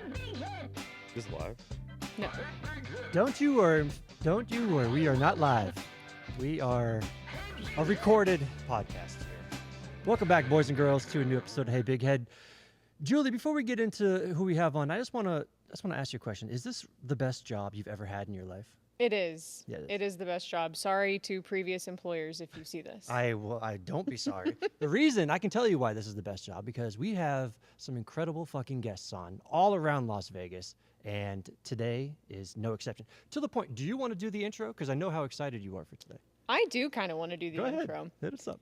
Is this live? No. Don't you worry. We are not live. We are a recorded podcast here. Welcome back, boys and girls, to a new episode of Hey Big Head. Julie, before we get into who we have on, I just want to ask you a question. Is this the best job you've ever had in your life? It is. Yeah, it is the best job. Sorry to previous employers if you see this. I don't be sorry. The reason, I can tell you why this is the best job, because we have some incredible fucking guests on all around Las Vegas, and today is no exception. To the point, do you want to do the intro? Because I know how excited you are for today. I do kind of want to do the Go intro. ahead. Hit us up.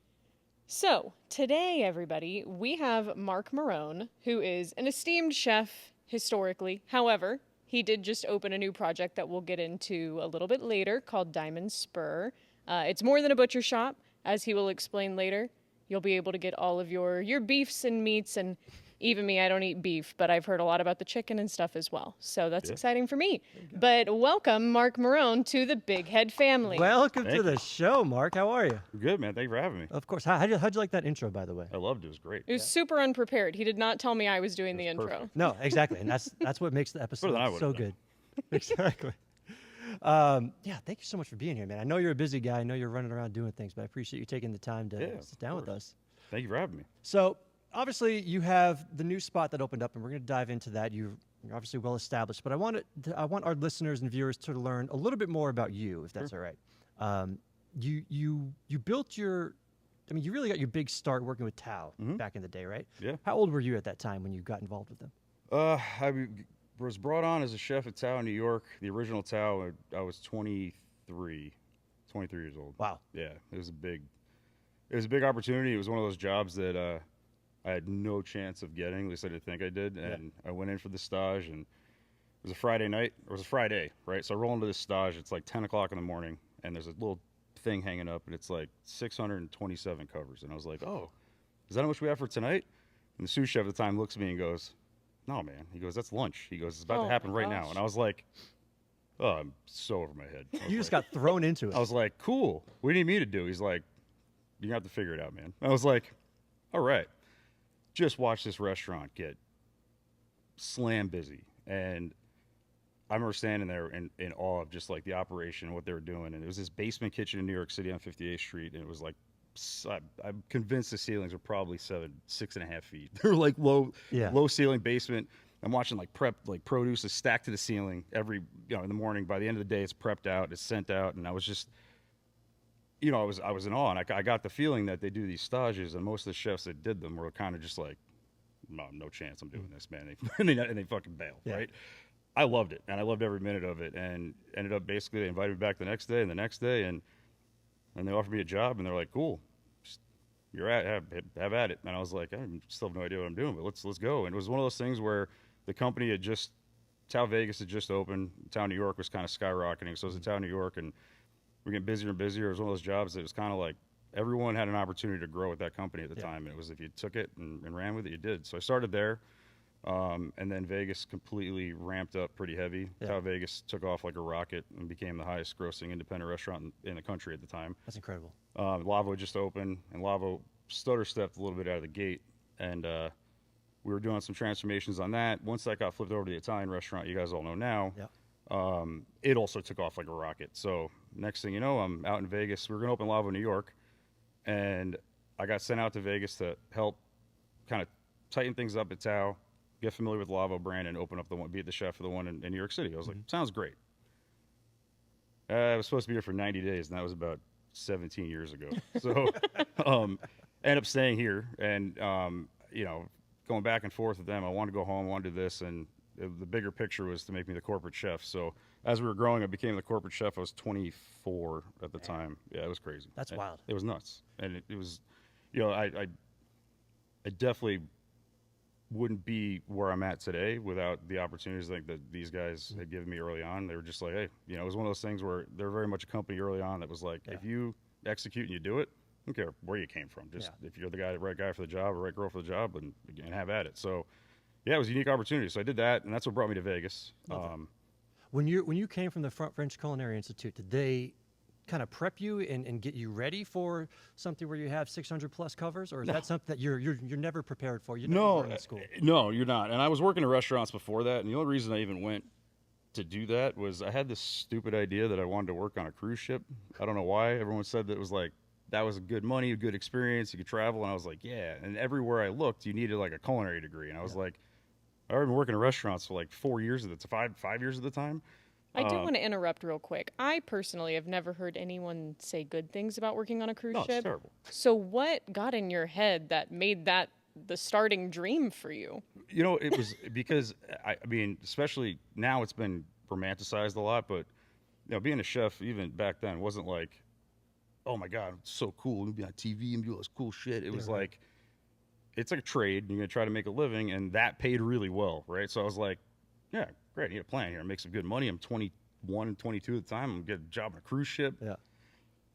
So, today, everybody, we have Marc Marrone, who is an esteemed chef historically. However, he did just open a new project that we'll get into a little bit later called Diamond Spur. It's more than a butcher shop, as he will explain later. You'll be able to get all of your beefs and meats, and even me, I don't eat beef, but I've heard a lot about the chicken and stuff as well. So that's exciting for me. But welcome, Marc Marrone, to the Big Head family. Welcome to the show, Marc. How are you? Good, man. Thank you for having me. Of course. How'd you like that intro, by the way? I loved it. It was great. It was super unprepared. He did not tell me I was doing the intro. Perfect. No, exactly. And that's what makes the episode so good. Exactly. Yeah, thank you so much for being here, man. I know you're a busy guy. I know you're running around doing things, but I appreciate you taking the time to sit down with us. Thank you for having me. So, obviously, you have the new spot that opened up, and we're going to dive into that. You're obviously well established, but I want our listeners and viewers to learn a little bit more about you, if that's all right. You built you really got your big start working with Tao back in the day, right? Yeah. How old were you at that time when you got involved with them? I was brought on as a chef at Tao New York, the original Tao. I was 23 years old. Wow. Yeah, it was a big opportunity. It was one of those jobs that I had no chance of getting. At least I didn't think I did. And I went in for the stage, and it was a Friday night. It was a Friday, right? So I roll into this stage. It's like 10 o'clock in the morning, and there's a little thing hanging up, and it's like 627 covers. And I was like, oh, is that how much we have for tonight? And the sous chef at the time looks at me and goes, no, man. He goes, that's lunch. He goes, it's about to happen right now. And I was like, oh, I'm so over my head. You just got thrown into it. I was like, cool. What do you need me to do? He's like, you're going to have to figure it out, man. I was like, all right. Just watch this restaurant get slam busy. And I remember standing there in awe of just like the operation and what they were doing. And it was this basement kitchen in New York City on 58th Street. And it was like, I'm convinced the ceilings were probably 6.5 feet. They were like low ceiling basement. I'm watching like produce is stacked to the ceiling every, in the morning. By the end of the day, it's prepped out, it's sent out. And I was just, I was in awe, and I got the feeling that they do these stages, and most of the chefs that did them were kind of just like, no chance I'm doing this, man. And they fucking bail, right? I loved it, and I loved every minute of it, and ended up basically they invited me back the next day and the next day, and they offered me a job, and they're like, cool, have at it. And I was like, I still have no idea what I'm doing, but let's go. And it was one of those things where the company had just, Tao Vegas had just opened, Tao New York was kind of skyrocketing, so it was in Tao New York, and we're getting busier and busier. It was one of those jobs that was kind of like everyone had an opportunity to grow with that company at the time. And it was if you took it and ran with it, you did. So I started there, and then Vegas completely ramped up pretty heavy. Tao Vegas took off like a rocket and became the highest grossing independent restaurant in the country at the time. That's incredible. LAVO just opened, and LAVO stutter-stepped a little bit out of the gate. And we were doing some transformations on that. Once that got flipped over to the Italian restaurant you guys all know now, it also took off like a rocket. So next thing you know, I'm out in Vegas. We were going to open LAVO New York, and I got sent out to Vegas to help kind of tighten things up at Tao, get familiar with the LAVO brand, and open up be the chef for the one in New York City. I was like, sounds great. I was supposed to be here for 90 days, and that was about 17 years ago. So ended up staying here, and going back and forth with them. I wanted to go home, I wanted to do this, and the bigger picture was to make me the corporate chef. So as we were growing, I became the corporate chef. I was 24 at the time. Yeah, it was crazy. That's wild. It was nuts. And it was, I definitely wouldn't be where I'm at today without the opportunities like that these guys had given me early on. They were just like, hey, it was one of those things where they're very much a company early on that was like, if you execute and you do it, I don't care where you came from. Just if you're the right guy for the job or right girl for the job, and have at it. So yeah, it was a unique opportunity. So I did that, and that's what brought me to Vegas. When you came from the Front French Culinary Institute, did they kind of prep you and get you ready for something where you have 600 plus covers, or is that something that you're never prepared for? You never learned in school. No, you're not. And I was working in restaurants before that, and the only reason I even went to do that was I had this stupid idea that I wanted to work on a cruise ship. I don't know why. Everyone said that it was like that was a good money, a good experience. You could travel, and I was like, yeah. And everywhere I looked, you needed like a culinary degree, and I was like, I've been working in restaurants for like 4 years at the five years at the time. I do want to interrupt real quick. I personally have never heard anyone say good things about working on a cruise No, ship. it's terrible. So what got in your head that made that the starting dream for you? You know, it was because I mean, especially now it's been romanticized a lot, but you know, being a chef even back then wasn't like, oh my God, it's so cool. We'll be on TV and do all this cool shit. It was like, it's like a trade. And you're going to try to make a living, and that paid really well, right? So I was like, yeah, great. I need a plan here. Make some good money. I'm 21 and 22 at the time. I'm going to get a job on a cruise ship. Yeah.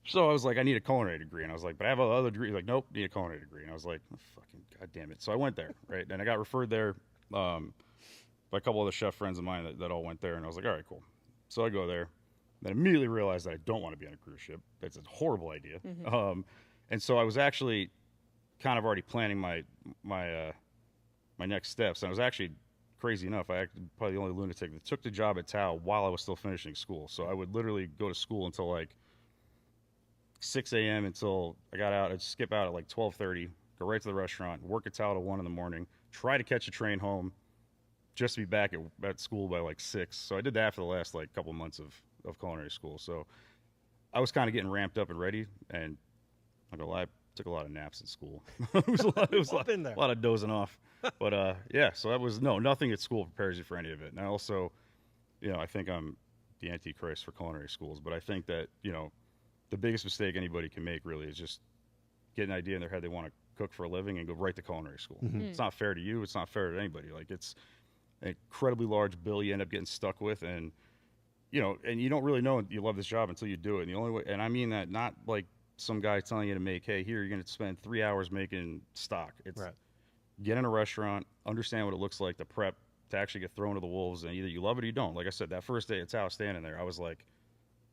So I was like, I need a culinary degree. And I was like, but I have other degrees. Like, nope, need a culinary degree. And I was like, oh, fucking God damn it. So I went there, right? And I got referred there by a couple of the chef friends of mine that all went there. And I was like, all right, cool. So I go there. Then immediately realized that I don't want to be on a cruise ship. That's a horrible idea. Mm-hmm. And so I was actually kind of already planning my next steps. And I was actually, crazy enough, I acted probably the only lunatic that took the job at Tao while I was still finishing school. So I would literally go to school until like 6 a.m. until I got out. I'd skip out at like 12:30, go right to the restaurant, work at Tallow to 1 in the morning, try to catch a train home just to be back at school by like 6. So I did that for the last like couple months of culinary school. So I was kind of getting ramped up and ready, and I'm not gonna lie, I took a lot of naps in school. It was a lot of dozing off. But yeah, so that was nothing at school prepares you for any of it. And I also, you know, I think I'm the antichrist for culinary schools, but I think that, you know, the biggest mistake anybody can make really is just get an idea in their head they want to cook for a living and go right to culinary school. It's not fair to you. It's not fair to anybody. Like, it's an incredibly large bill you end up getting stuck with, and you know, and you don't really know you love this job until you do it. And the only way, and I mean that not like some guy telling you to make, hey, here, you're going to spend 3 hours making stock. It's get in a restaurant, understand what it looks like, the prep, to actually get thrown to the wolves, and either you love it or you don't. Like I said, that first day at Tao standing there, I was like,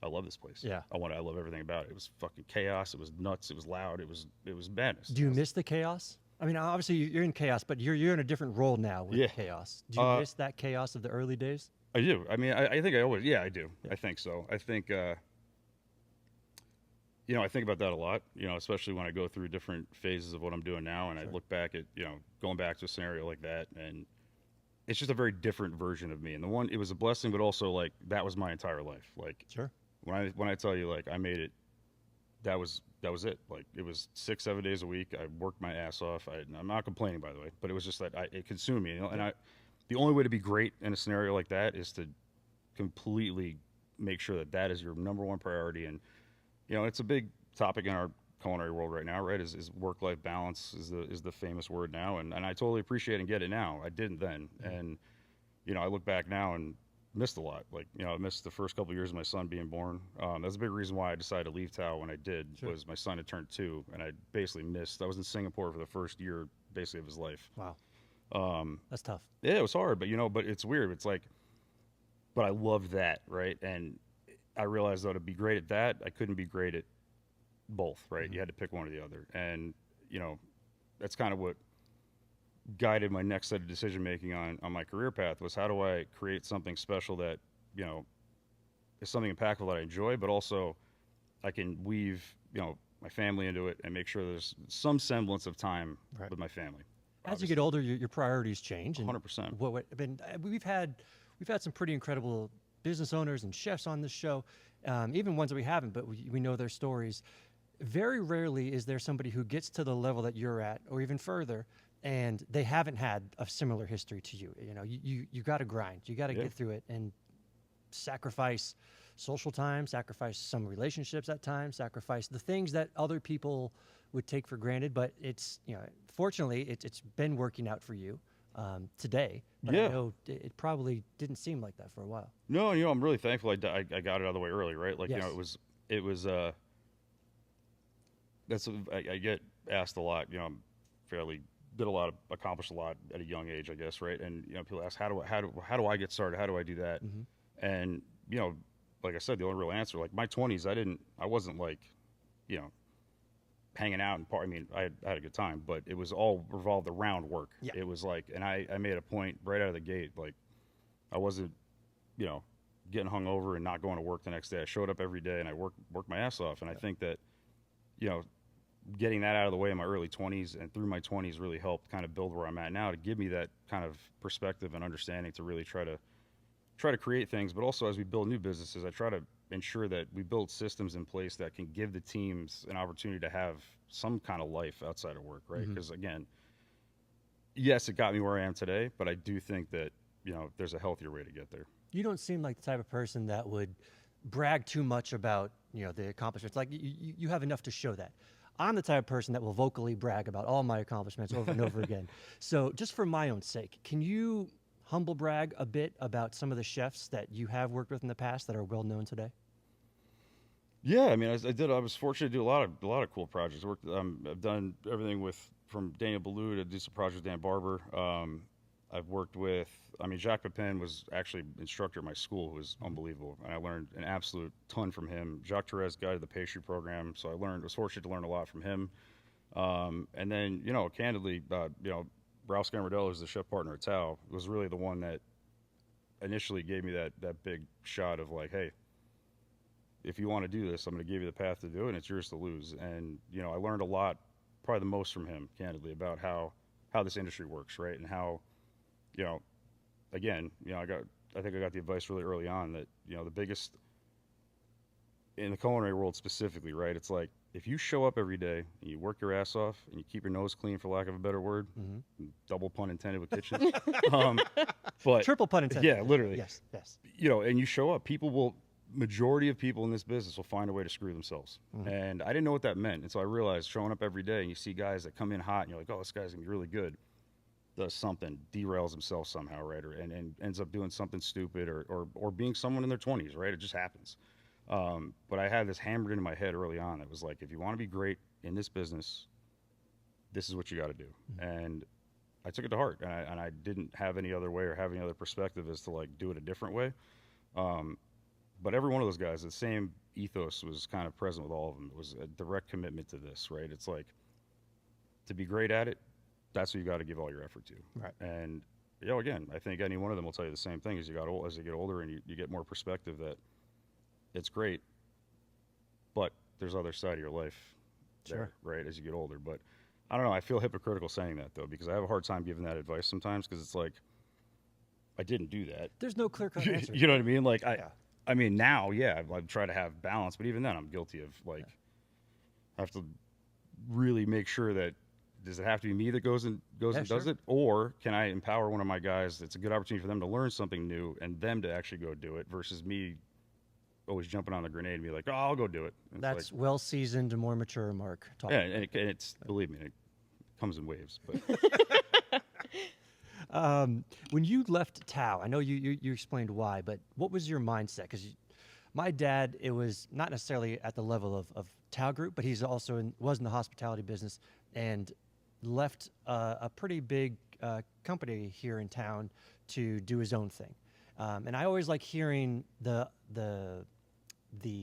I love this place. Yeah. I love everything about it. It was fucking chaos. It was nuts. It was loud. It was madness. Do you miss the chaos? I mean, obviously you're in chaos, but you're in a different role now with chaos. Do you miss that chaos of the early days? I do. I mean, I think I always, I do. Yeah. I think so. I think, you know, I think about that a lot, you know, especially when I go through different phases of what I'm doing now, and I look back at, you know, going back to a scenario like that, and it's just a very different version of me. And it was a blessing, but also like that was my entire life. Like, when I tell you, like, I made it, that was it. Like, it was 6-7 days a week. I worked my ass off. I'm not complaining, by the way, but it was just that it consumed me, you know. And the only way to be great in a scenario like that is to completely make sure that is your number one priority. And you know, it's a big topic in our culinary world right now, right? Is work-life balance is the famous word now, and I totally appreciate and get it now. I didn't then, and you know, I look back now and missed a lot. Like, you know, I missed the first couple of years of my son being born. That's a big reason why I decided to leave Tao when I did. Was my son had turned 2, and I basically missed. I was in Singapore for the first year, basically, of his life. Wow. That's tough. Yeah, it was hard, but you know, but it's weird. It's like, but I loved that, right? And I realized though, to be great at that, I couldn't be great at both, right? You had to pick one or the other. And, you know, that's kind of what guided my next set of decision making on my career path, was how do I create something special that, you know, is something impactful that I enjoy, but also I can weave, you know, my family into it and make sure there's some semblance of time with my family. As you get older, your priorities change. 100%. I mean, we've had some pretty incredible business owners and chefs on this show, even ones that we haven't, but we know their stories. Very rarely is there somebody who gets to the level that you're at, or even further, and they haven't had a similar history to you. You know, you got to grind, you got to get through it, and sacrifice social time, sacrifice some relationships at times, sacrifice the things that other people would take for granted. But it's, you know, fortunately, it's been working out for you today. But I know it probably didn't seem like that for a while. No, you know, I'm really thankful I got it out of the way early, right? Like, you know, it was I get asked a lot, you know, I'm accomplished a lot at a young age, I guess, right? And, you know, people ask, how do I get started? How do I do that? And, you know, like I said, the only real answer, like my 20s, I wasn't like, you know, hanging out and I mean, I had a good time, but it was all revolved around work. Yeah. It was like, and I made a point right out of the gate, like I wasn't, you know, getting hung over and not going to work the next day. I showed up every day and I worked my ass off. And I think that, you know, getting that out of the way in my early 20s and through my 20s really helped kind of build where I'm at now, to give me that kind of perspective and understanding to really try to create things. But also, as we build new businesses, I try to ensure that we build systems in place that can give the teams an opportunity to have some kind of life outside of work, right? Because again, yes, it got me where I am today, but I do think that, you know, there's a healthier way to get there. You don't seem like the type of person that would brag too much about, you know, the accomplishments. Like you have enough to show that. I'm the type of person that will vocally brag about all my accomplishments over and over again. So just for my own sake, can you humble brag a bit about some of the chefs that you have worked with in the past that are well known today? Yeah, I mean, I was fortunate to do a lot of cool projects. I've done everything from Daniel Ballou to do some projects with Dan Barber. I've worked with, I mean, Jacques Pepin was actually an instructor at my school, who was unbelievable, and I learned an absolute ton from him. Jacques Therese guided the pastry program, so I was fortunate to learn a lot from him. And then, you know, candidly, you know, Ralph Scamardello, who's the chef partner at Tao, was really the one that initially gave me that big shot of like, hey, if you want to do this, I'm going to give you the path to do it, and it's yours to lose. And, you know, I learned a lot, probably the most from him, candidly, about how this industry works, right? And how, you know, again, you know, I think I got the advice really early on that, you know, the biggest in the culinary world specifically, right? It's like, if you show up every day and you work your ass off and you keep your nose clean, for lack of a better word, double pun intended with kitchens, but Triple pun intended. yeah, literally, Yes. you know, and you show up, majority of people in this business will find a way to screw themselves. And I didn't know what that meant. And so I realized, showing up every day and you see guys that come in hot and you're like, oh, this guy's gonna be really good, does something, derails himself somehow, right? And ends up doing something stupid or being someone in their 20s, right? It just happens. But I had this hammered into my head early on. It was like, if you want to be great in this business, this is what you got to do. And I took it to heart, and I didn't have any other way or have any other perspective as to like do it a different way. But every one of those guys, the same ethos was kind of present with all of them. It was a direct commitment to this, right? It's like, to be great at it, that's what you got to give all your effort to. Right. And, you know, again, I think any one of them will tell you the same thing. As you get older and you get more perspective, that it's great, but there's other side of your life there, right, as you get older. But I don't know, I feel hypocritical saying that, though, because I have a hard time giving that advice sometimes, because it's like, I didn't do that. There's no clear-cut answer. You know what I mean? Like, I mean, now, yeah, I try to have balance, but even then I'm guilty of, like, I have to really make sure that, does it have to be me that goes and does it? Or can I empower one of my guys? It's a good opportunity for them to learn something new and them to actually go do it, versus me always jumping on the grenade and be like, oh, I'll go do it. And That's like, well-seasoned and more mature, Mark. Yeah, and it's, believe me, it comes in waves. But when you left Tao, I know you explained why, but what was your mindset? Because my dad, it was not necessarily at the level of Tao Group, but he's also was in the hospitality business and left a pretty big company here in town to do his own thing. And I always like hearing the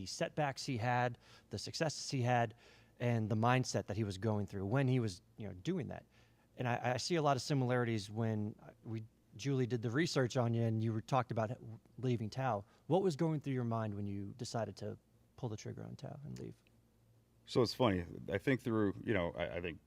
setbacks he had, the successes he had, and the mindset that he was going through when he was, you know, doing that. And I see a lot of similarities when Julie did the research on you and you talked about leaving Tao. What was going through your mind when you decided to pull the trigger on Tao and leave? So it's funny. I think through, you know, I think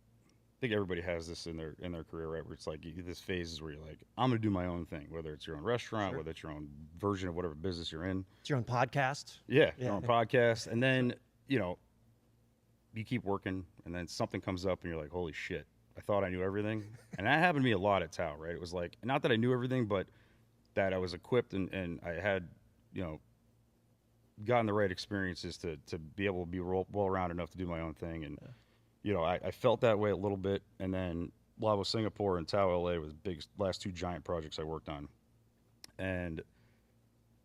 everybody has this in their career, right? Where it's like, you get this phases where you're like, I'm going to do my own thing, whether it's your own restaurant, whether it's your own version of whatever business you're in. It's your own podcast. Yeah, your own podcast. And then, you know, you keep working and then something comes up and you're like, holy shit, I thought I knew everything. And that happened to me a lot at Tao, right? It was like, not that I knew everything, but that I was equipped and I had, you know, gotten the right experiences to be able to be well-rounded enough to do my own thing. And, you know, I felt that way a little bit. And then LAVO Singapore and Tao LA was the last two giant projects I worked on. And,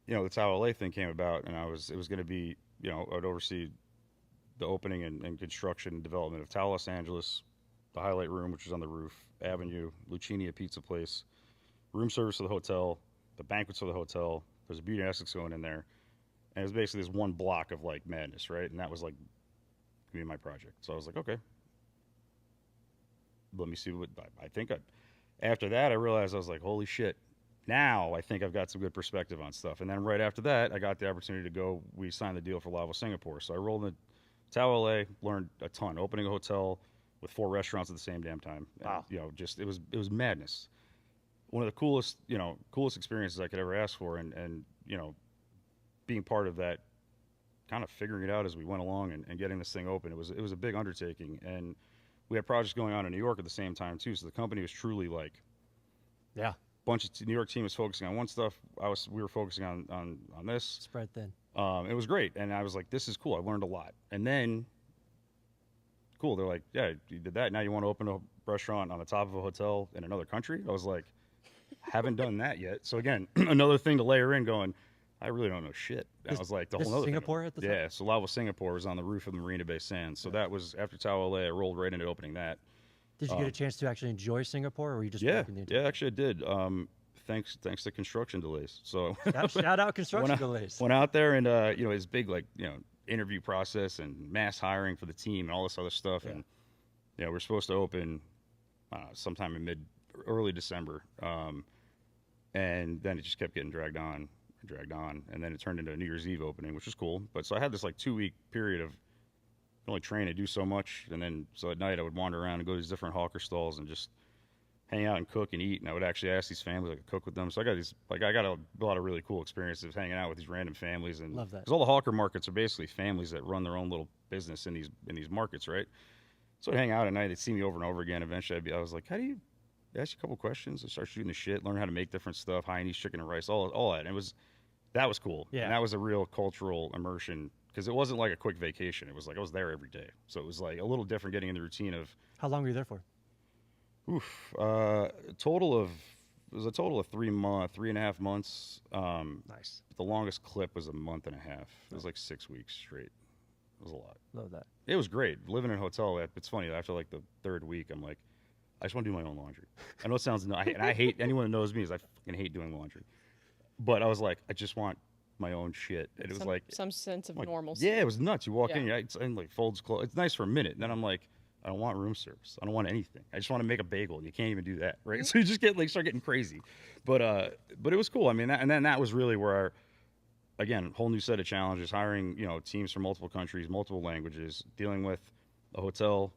you know, the Tao LA thing came about, and it was going to be, you know, I'd oversee the opening and construction and development of Tao Los Angeles, the Highlight Room, which was on the roof, Avenue, Lucini, a pizza place, room service for the hotel, the banquets for the hotel. There's a beauty and Essex going in there. And it was basically this one block of like madness, right? And that was like gonna be my project. So I was like, okay, let me see what I think. After that, I realized I was like, holy shit. Now I think I've got some good perspective on stuff. And then right after that, I got the opportunity to go. We signed the deal for LAVO Singapore. So I rolled into Tao LA, learned a ton, opening a hotel with 4 restaurants at the same damn time. Wow. And, just it was madness. One of the coolest experiences I could ever ask for, and being part of that, kind of figuring it out as we went along and getting this thing open. It was a big undertaking, and we had projects going on in New York at the same time too. So the company was truly like, Yeah. bunch of New York team was focusing on one stuff. We were focusing on this. Spread thin. It was great, and I was like, this is cool. I learned a lot. And then, cool. They're like, yeah, you did that. Now you want to open a restaurant on the top of a hotel in another country? I was like, haven't done that yet. So again, another thing to layer in. Going, I really don't know shit. That was like the whole other Singapore thing. at the time? Yeah, so LAVO Singapore was on the roof of the Marina Bay Sands. So that was after Tao LA. I rolled right into opening that. Did you get a chance to actually enjoy Singapore, or were you just Yeah, working the entire actually I did. Thanks to construction delays. So Shout out construction delays. went out there and it's big interview process and mass hiring for the team and all this other stuff. Yeah. And we're supposed to open sometime in early December, and then it just kept getting dragged on, and then it turned into a New Year's Eve opening, which was cool. But so I had this like 2-week period of only train and do so much, and then so at night I would wander around and go to these different hawker stalls and just hang out and cook and eat. And I would actually ask these families if I could cook with them. So I got a lot of really cool experiences hanging out with these random families. And Love that. because all the hawker markets are basically families that run their own little business in these markets, right? So I'd hang out at night. They'd see me over and over again. Eventually I was like, how do you ask you a couple questions and start shooting the shit, learn how to make different stuff, Hainanese chicken and rice, all that. And that was cool. Yeah. And that was a real cultural immersion, because it wasn't like a quick vacation. It was like I was there every day. So it was like a little different getting in the routine of. How long were you there for? A total of 3.5 months. Nice. The longest clip was a month and a half. It was like 6 weeks straight. It was a lot. Love that. It was great. Living in a hotel, it's funny, after like the 3rd week, I'm like, I just want to do my own laundry. I know it sounds, and I hate, anyone that knows me is I fucking hate doing laundry. But I was like, I just want my own shit. And it was like some sense of like, normalcy. Yeah, it was nuts. You walk in, Yeah. and like folds clothes. It's nice for a minute. And then I'm like, I don't want room service. I don't want anything. I just want to make a bagel, and you can't even do that, right? So you just start getting crazy. But it was cool. I mean, and then that was really where, again, whole new set of challenges. Hiring, teams from multiple countries, multiple languages, dealing with a hotel,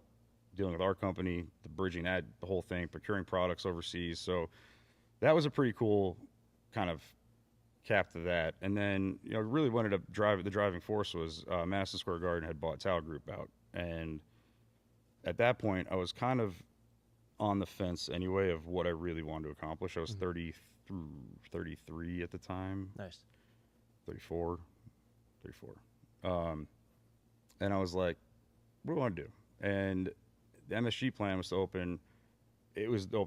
dealing with our company, the bridging that, the whole thing, procuring products overseas. So that was a pretty cool kind of cap to that. And then, really wanted to the driving force was Madison Square Garden had bought Tao Group out, and at that point, I was kind of on the fence anyway of what I really wanted to accomplish. I was 33 at the time. Nice. 34. And I was like, what do I want to do? And the MSG plan was to open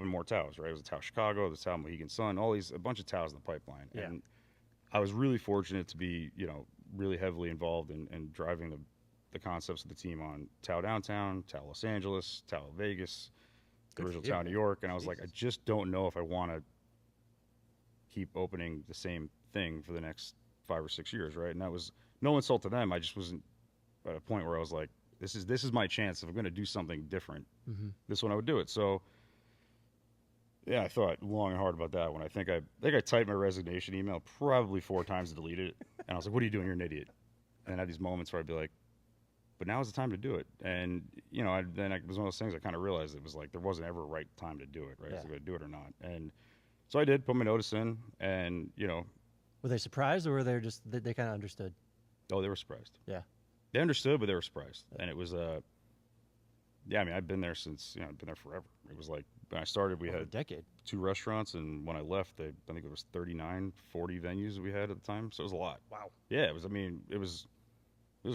more Taos, right? It was a Tao Chicago, the Tao Mohegan Sun, a bunch of Taos in the pipeline. Yeah. And I was really fortunate to be, really heavily involved in driving the concepts of the team on Tao Downtown, Tao Los Angeles, Tao Vegas, the original Tao New York. And I was like, I just don't know if I want to keep opening the same thing for the next 5 or 6 years, right? And that was no insult to them. I just wasn't at a point where I was like, this is my chance. If I'm going to do something different, this one I would do it. So yeah, I thought long and hard about that one. I think I typed my resignation email probably 4 times and deleted it. And I was like, what are you doing? You're an idiot. And I had these moments where I'd be like, but now is the time to do it. And, it was one of those things I kind of realized it was like there wasn't ever a right time to do it, right? Yeah. Was I going to do it or not? And so I did put my notice in, and, Were they surprised, or were they just, they kind of understood? oh, they were surprised. Yeah. They understood, but they were surprised. And it was, I've been there since, I've been there forever. It was like, when I started, we Over a had decade. 2 2 restaurants, and when I left, I think it was 39, 40 venues that we had at the time. So it was a lot. Wow. Yeah, it was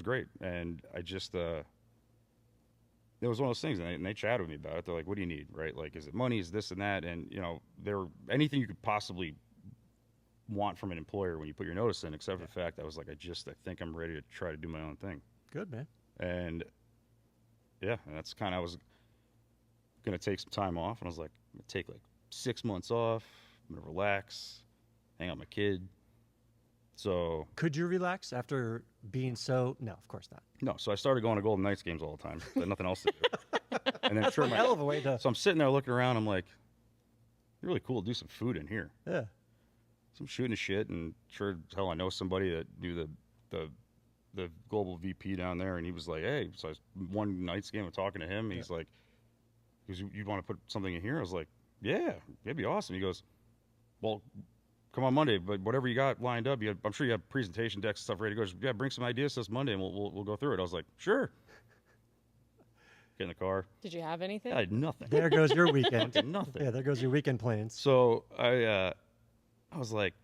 great. And I just, it was one of those things, and they chatted with me about it. They're like, what do you need, right? Like, is it money? Is this and that? And, anything you could possibly want from an employer when you put your notice in, except for the fact I was like, I think I'm ready to try to do my own thing. Good, man. And yeah, and that's kind of, I was going to take some time off, and I was like, I'm going to take like 6 months off. I'm going to relax, hang out with my kid, So Could you relax after being so? No, of course not. no, so I started going to Golden Knights games all the time. I had nothing else to do. And then sure, Hell of a way to. so I'm sitting there looking around. I'm like, really cool to do some food in here. Yeah. So I'm shooting the shit, and sure as hell I know somebody that knew the global VP down there, and he was like, hey, so I was one Knights game, I'm talking to him, and he's like, you want to put something in here? I was like, yeah, that'd be awesome. He goes, well, come on Monday, but whatever you got lined up, I'm sure you have presentation decks and stuff ready to go. Just, yeah, bring some ideas this Monday, and we'll go through it. I was like, sure. Get in the car. Did you have anything? I had nothing. There goes your weekend. Nothing. Yeah, there goes your weekend plans. So I was like,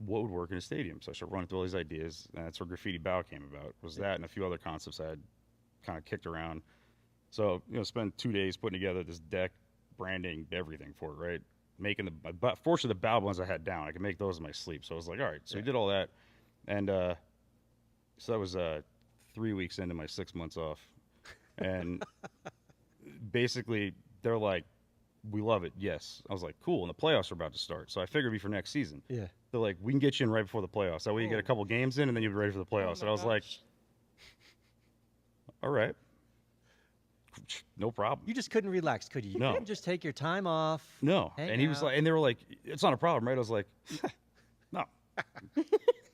what would work in a stadium? So I started running through all these ideas, and that's where Graffiti Bao came about. Was that and a few other concepts I had kind of kicked around. So, spent 2 days putting together this deck, branding, everything for it, right? Making but fortunately the Bao ones I had down. I could make those in my sleep. So I was like, all right. So we did all that. And so that was 3 weeks into my 6 months off. And basically they're like, we love it. Yes. I was like, cool. And the playoffs are about to start. So I figured it'd be for next season. Yeah. They're like, we can get you in right before the playoffs. That way you get a couple games in, and then you'll be ready for the playoffs. And I was like, all right. No problem. You just couldn't relax, could you? You No. couldn't just take your time off. No. hang And he was out. like, and they were like, it's not a problem, right? I was like, no.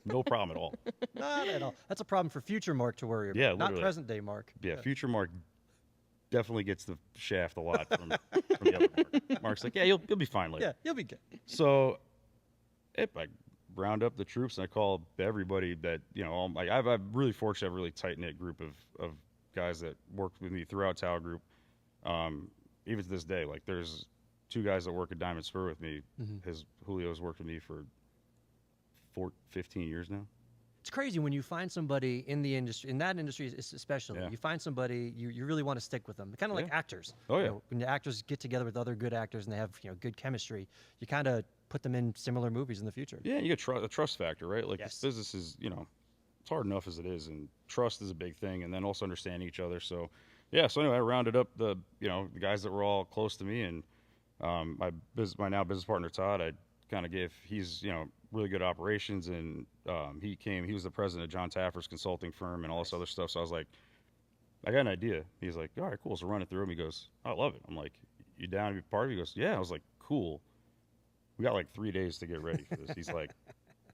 No problem at all. Not at all. That's a problem for future Mark to worry about. Yeah, Not literally. present day Mark. Yeah, future Mark definitely gets the shaft a lot from the other Mark. Mark's like, yeah, you'll be fine later. Yeah, you'll be good. So I round up the troops, and I call everybody that, I'm really fortunate to have a really tight-knit group of guys that worked with me throughout Tao Group. Even to this day, like there's 2 guys that work at Diamond Spur with me. Julio's worked with me for 15 years now. It's crazy when you find somebody in the industry, in that industry especially, Yeah. you find somebody, you really want to stick with them. Kind of like Yeah. actors. Oh, yeah. When the actors get together with other good actors and they have good chemistry, you kind of put them in similar movies in the future. Yeah, you get a trust factor, right? Like Yes. this business is, it's hard enough as it is, and trust is a big thing, and then also understanding each other. So, yeah. So anyway, I rounded up the guys that were all close to me, and my now business partner Todd, I kind of gave. He's really good operations, and he was the president of John Taffer's consulting firm and all this other stuff. So I was like, I got an idea. He's like, all right, cool. So run it through him. He goes, I love it. I'm like, you down to be part of it? He goes, yeah. I was like, cool. We got like 3 days to get ready for this. He's like,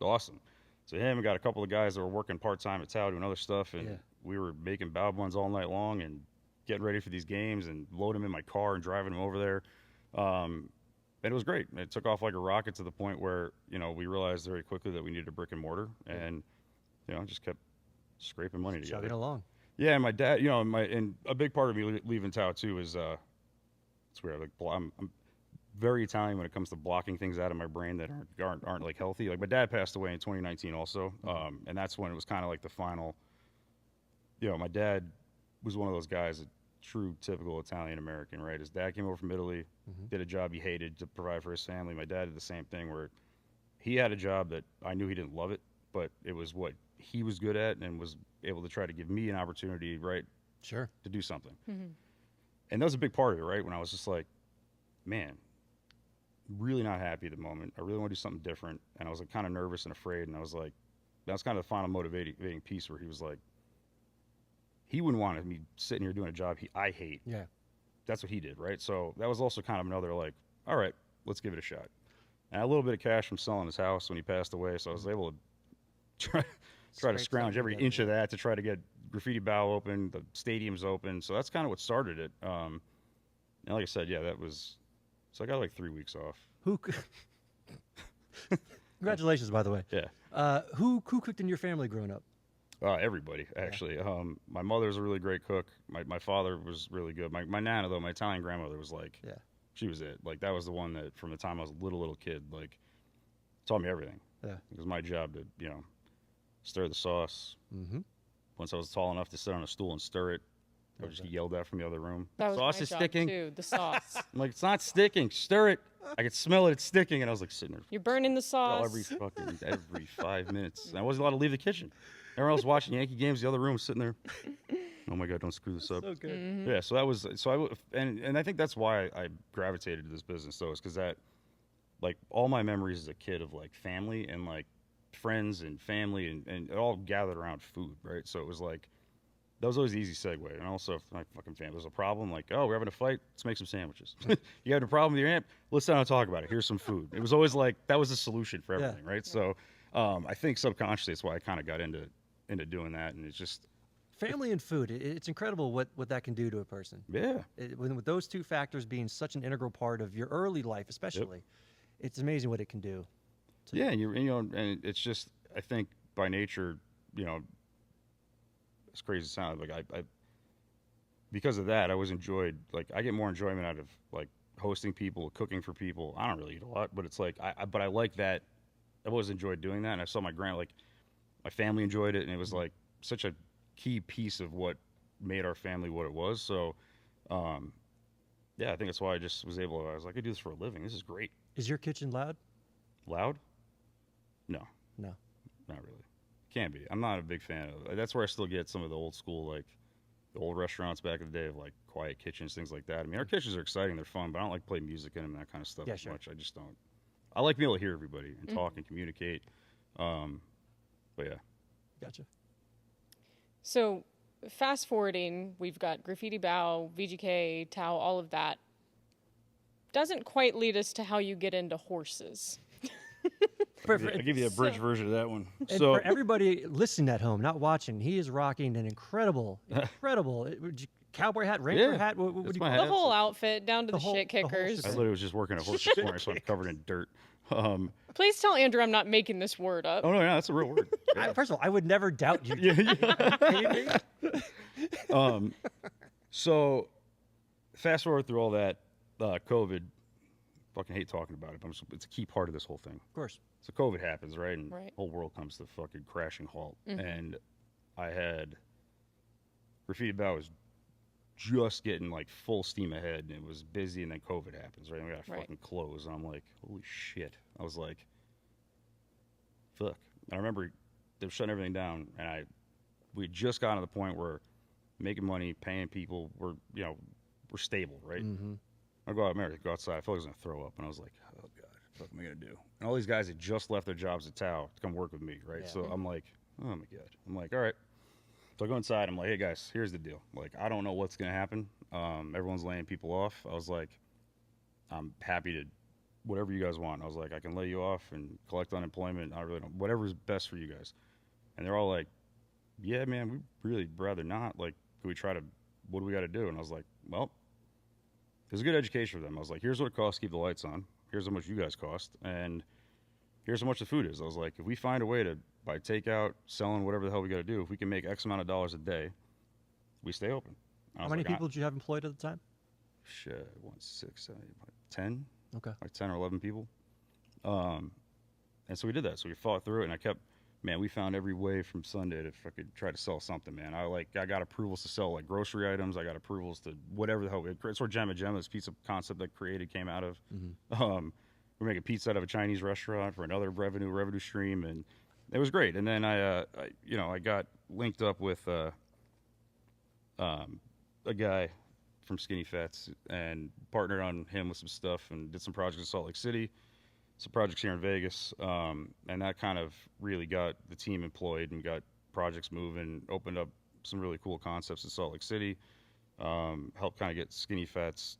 awesome. So him, we got a couple of guys that were working part-time at Tao doing other stuff, and we were making bao buns all night long and getting ready for these games and loading them in my car and driving them over there. And it was great. It took off like a rocket to the point where, we realized very quickly that we needed a brick and mortar, and, just kept scraping money together. Chugging along. Yeah, and my dad, and a big part of me leaving Tao too is, it's weird. Like, I'm very Italian when it comes to blocking things out of my brain that aren't like healthy. Like my dad passed away in 2019 also, and that's when it was kind of like the final. My dad was one of those guys, a true typical Italian American, right? His dad came over from Italy, did a job he hated to provide for his family. My dad did the same thing, where he had a job that I knew he didn't love it, but it was what he was good at and was able to try to give me an opportunity, right? Sure. To do something. And that was a big part of it, right? When I was just like, man, really not happy at the moment. I really want to do something different. And I was like kind of nervous and afraid. And I was like, that's kind of the final motivating piece where he was like, he wouldn't want me sitting here doing a job I hate. Yeah. That's what he did, right? So that was also kind of another like, all right, let's give it a shot. And I had a little bit of cash from selling his house when he passed away, so I was able to try to Scrape scrounge something every together, inch of that to try to get Graffiti Bao open, the stadiums open. So that's kind of what started it. And like I said, yeah, that was. So I got like 3 weeks off. Congratulations, by the way. Yeah. Who cooked in your family growing up? Everybody, actually. My mother's a really great cook. My father was really good. My nana, though, my Italian grandmother was like, she was it. Like, that was the one that from the time I was a little kid, like, taught me everything. Yeah. It was my job to, stir the sauce. Once I was tall enough to sit on a stool and stir it, I would just get yelled at from the other room. That was Sauce my is job sticking. too. The sauce. I'm like, it's not sticking. Stir it. I could smell it. It's sticking. And I was like sitting there You're burning the sauce. every 5 minutes. And I wasn't allowed to leave the kitchen. Everyone else watching Yankee games, the other room was sitting there. Oh my God, don't screw this up. So good. Mm-hmm. Yeah, so that was and I think that's why I gravitated to this business though, is because that, like, all my memories as a kid of like family and like friends and family, and it all gathered around food, right? So it was like, that was always the easy segue. And also, if my fucking family was a problem, like, oh, we're having a fight, let's make some sandwiches. You had a problem with your aunt, let's sit down and talk about it. Here's some food. It was always like, that was the solution for Yeah. everything, right? So I think subconsciously that's why I kind of got into doing that. And it's just, Family and food, it's incredible what that can do to a person. yeah. With those two factors being such an integral part of your early life, especially, it's amazing what it can do. Yeah, and and it's just, I think by nature, it's crazy to sound like I because of that, I always enjoyed, like, I get more enjoyment out of like hosting people, cooking for people. I don't really eat a lot, but it's like but I like that. I've always enjoyed doing that, and I saw my family enjoyed it, and it was like such a key piece of what made our family what it was. So, yeah, I think that's why I just was able to. I was like, I do this for a living. This is great. Is your kitchen loud? Loud? No, No. not really. Can be. I'm not a big fan of. That's where I still get some of the old school, like the old restaurants back in the day of like quiet kitchens, things like that. I mean, our kitchens are exciting, they're fun, but I don't like playing music in them and that kind of stuff as much. I just don't. I like being able to hear everybody and talk and communicate. But yeah. Gotcha. So, fast forwarding, we've got Graffiti Bao, VGK, Tao, all of that. Doesn't quite lead us to how you get into horses. I'll give you a bridge version of that one. And So for everybody listening at home, not watching, he is rocking an incredible cowboy hat, ranger hat. What do you my call hat. The whole outfit, down to the whole- shit the whole kickers. I literally was just working a horse this morning, so I'm covered in dirt. Please tell Andrew I'm not making this word up. Oh no, that's a real word. First of all, I would never doubt you. So fast forward through all that COVID. Fucking hate talking about it, but it's a key part of this whole thing. Of course. So COVID happens, right? And Right. the whole world comes to fucking crashing halt. And I had Graffiti Bao was just getting like full steam ahead, and it was busy, and then COVID happens, right? And we got to Right. fucking close. And I'm like, holy shit. I was like, fuck. And I remember they were shutting everything down, and we just got to the point where making money, paying people, we're stable, right? Mm-hmm. I go out, go outside. I felt like I was gonna throw up, and I was like, "Oh God, what am I gonna do?" And all these guys had just left their jobs at Tao to come work with me, right? Yeah. So I'm like, "Oh my God!" I'm like, "All right." So I go inside. I'm like, "Hey guys, here's the deal. Like, I don't know what's gonna happen. Everyone's laying people off." I was like, "I'm happy to whatever you guys want." I was like, "I can lay you off and collect unemployment. I really don't. Whatever's best for you guys." And they're all like, "Yeah, man, we'd really rather not. Like, could we try to? What do we got to do?" And I was like, "Well." It was a good education for them. I was like, here's what it costs to keep the lights on. Here's how much you guys cost. And here's how much the food is. I was like, if we find a way to, by takeout, selling, whatever the hell we got to do, if we can make X amount of dollars a day, we stay open. How many people did you have employed at the time? Shit, 1, 6, 7, 8, 10. Okay. Like 10 or 11 people. And so we did that. So we fought through it, and I kept, man, we found every way from Sunday to fucking try to sell something, man. I got approvals to sell like grocery items. I got approvals to whatever the hell. It's where Gemma, this pizza concept that created came out of. We're making pizza out of a Chinese restaurant for another revenue stream, and it was great. And then I got linked up with a guy from Skinny Fats and partnered on him with some stuff and did some projects in Salt Lake City. Some projects here in Vegas, and that kind of really got the team employed and got projects moving, opened up some really cool concepts in Salt Lake City, helped kind of get Skinny Fats,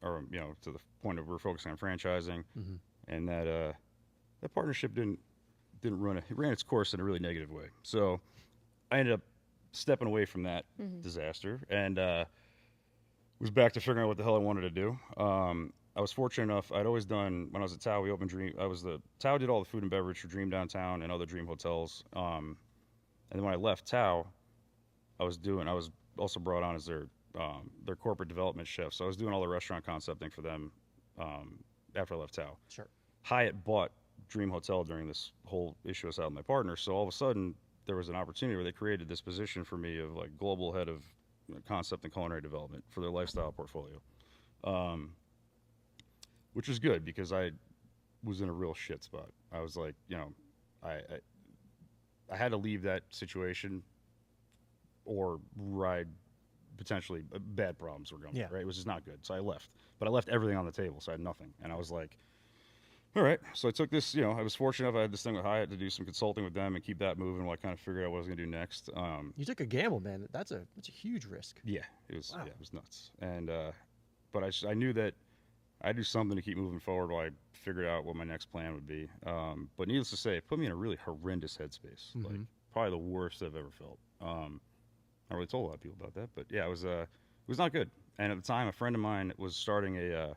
or to the point of we're focusing on franchising, and that partnership didn't run it ran its course in a really negative way. So I ended up stepping away from that disaster and was back to figuring out what the hell I wanted to do. I was fortunate enough. I'd always done when I was at Tao. We opened Dream. Tao did all the food and beverage for Dream Downtown and other Dream hotels. And then when I left Tao, I was also brought on as their corporate development chef. So I was doing all the restaurant concepting for them after I left Tao. Sure. Hyatt bought Dream Hotel during this whole issue I was out with my partner. So all of a sudden there was an opportunity where they created this position for me of like global head of concept and culinary development for their lifestyle portfolio. Which was good because I was in a real shit spot. I was like, I had to leave that situation or ride potentially bad problems were going, right? It was just not good. So I left, but I left everything on the table. So I had nothing. And I was like, all right. So I took this, I was fortunate enough I had this thing with Hyatt to do some consulting with them and keep that moving while I kind of figured out what I was going to do next. You took a gamble, man. That's a huge risk. Yeah, it was Wow. yeah, it was nuts. And but I knew that I'd do something to keep moving forward while I figured out what my next plan would be. But needless to say, it put me in a really horrendous headspace. Like probably the worst I've ever felt. I really told a lot of people about that, but yeah, it was not good. And at the time, a friend of mine was starting a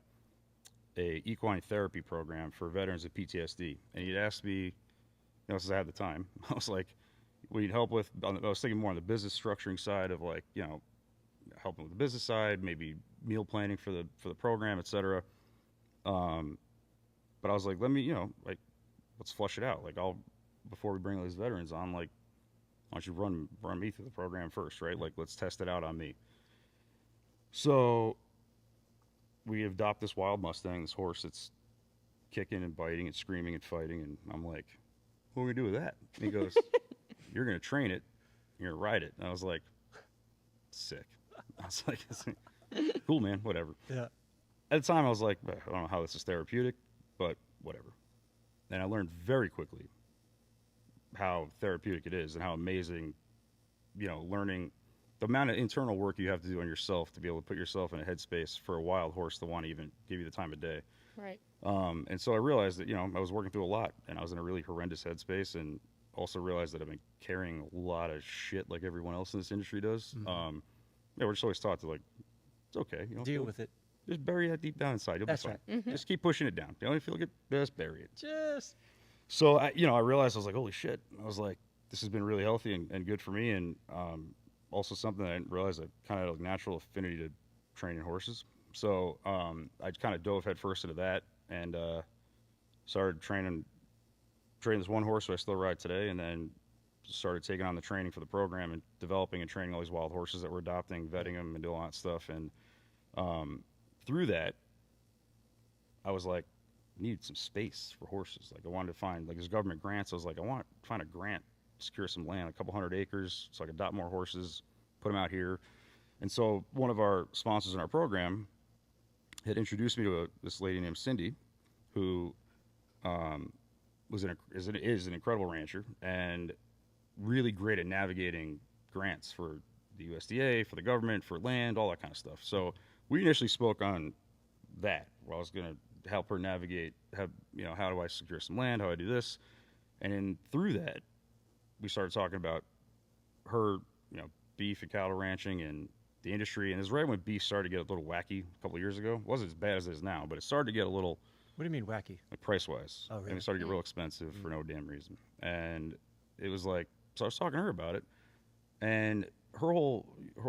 Equine Therapy program for veterans of PTSD, and he'd asked me, since I had the time, I was like, "We need help with." I was thinking more on the business structuring side of helping with the business side, maybe meal planning for the program, etc. But I was like, let me, let's flush it out. Like, before we bring all these veterans on, like, why don't you run me through the program first, right? Like, let's test it out on me. So we adopt this wild Mustang, this horse that's kicking and biting and screaming and fighting, and I'm like, what are we gonna do with that? And he goes, you're gonna train it, you're gonna ride it. And I was like, sick. I was like, cool, man, whatever. Yeah. At the time, I was like, I don't know how this is therapeutic, but whatever. And I learned very quickly how therapeutic it is and how amazing, learning the amount of internal work you have to do on yourself to be able to put yourself in a headspace for a wild horse to want to even give you the time of day. Right. And so I realized that, I was working through a lot and I was in a really horrendous headspace, and also realized that I've been carrying a lot of shit like everyone else in this industry does. We're just always taught to, like, it's okay. Deal with it. Just bury that deep down inside. You'll That's be fine. right. Just keep pushing it down. You feel good, just bury it. Just. So I realized, I was like, holy shit. I was like, this has been really healthy and good for me. And also something that I didn't realize, I kind of had a natural affinity to training horses. So I kind of dove headfirst into that and started training this one horse who I still ride today, and then started taking on the training for the program and developing and training all these wild horses that we're adopting, vetting them, and doing all that stuff. And through that, I was like, I needed some space for horses. Like, I wanted to find, like, there's government grants. I was like, I want to find a grant, secure some land, a couple 100 acres, so I could adopt more horses, put them out here. And so one of our sponsors in our program had introduced me to this lady named Cindy, who is an incredible rancher and really great at navigating grants for the USDA, for the government, for land, all that kind of stuff. So we initially spoke on that, where I was going to help her navigate, how do I secure some land, how do I do this? And then through that, we started talking about her, beef and cattle ranching and the industry. And it was right when beef started to get a little wacky a couple of years ago. It wasn't as bad as it is now, but it started to get a little... What do you mean wacky? Like, price-wise. Oh, really? And it started to get real expensive for no damn reason. And it was like, so I was talking to her about it. And her whole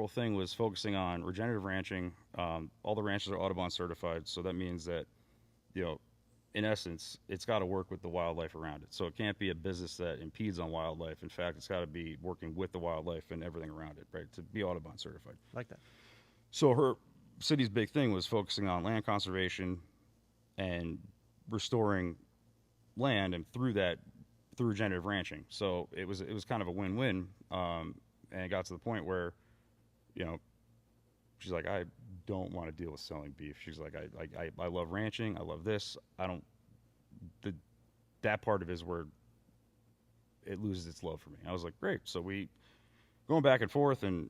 thing was focusing on regenerative ranching. All the ranches are Audubon certified, so that means that, in essence, it's got to work with the wildlife around it. So it can't be a business that impedes on wildlife. In fact, it's got to be working with the wildlife and everything around it, right, to be Audubon certified. Like that. So City's big thing was focusing on land conservation and restoring land, and through regenerative ranching. So it was kind of a win-win, and it got to the point where, she's like, I don't want to deal with selling beef. She's like, I love ranching. I love this. That part of it is where it loses its love for me. I was like, great. So we going back and forth and,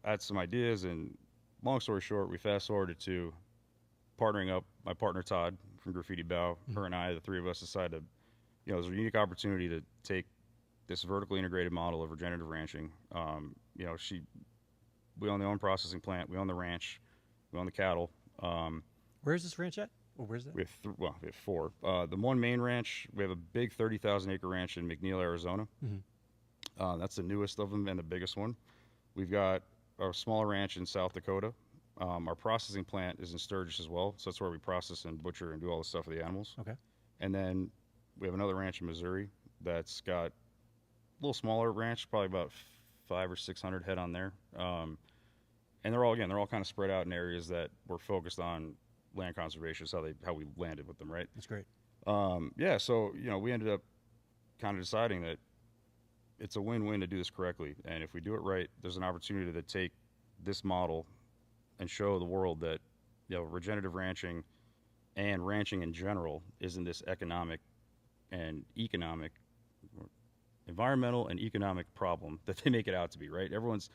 had some ideas, and long story short, we fast forwarded to partnering up. My partner, Todd, from Graffiti Bao, her and I, the three of us decided, there's a unique opportunity to take this vertically integrated model of regenerative ranching. We own the own processing plant, we own the ranch, we own the cattle. Where's this ranch at? Or where's that? We have four. The one main ranch, we have a big 30,000 acre ranch in McNeil, Arizona. That's the newest of them and the biggest one. We've got a smaller ranch in South Dakota. Our processing plant is in Sturgis as well, so that's where we process and butcher and do all the stuff for the animals. Okay. And then we have another ranch in Missouri that's got a little smaller ranch, probably about 500 or 600 head on there. And they're all kind of spread out in areas that we're focused on land conservation. So how we landed with them, right? That's great. So we ended up kind of deciding that it's a win-win to do this correctly, and if we do it right, there's an opportunity to take this model and show the world that regenerative ranching and ranching in general isn't this environmental and economic problem that they make it out to be, right? Everyone's,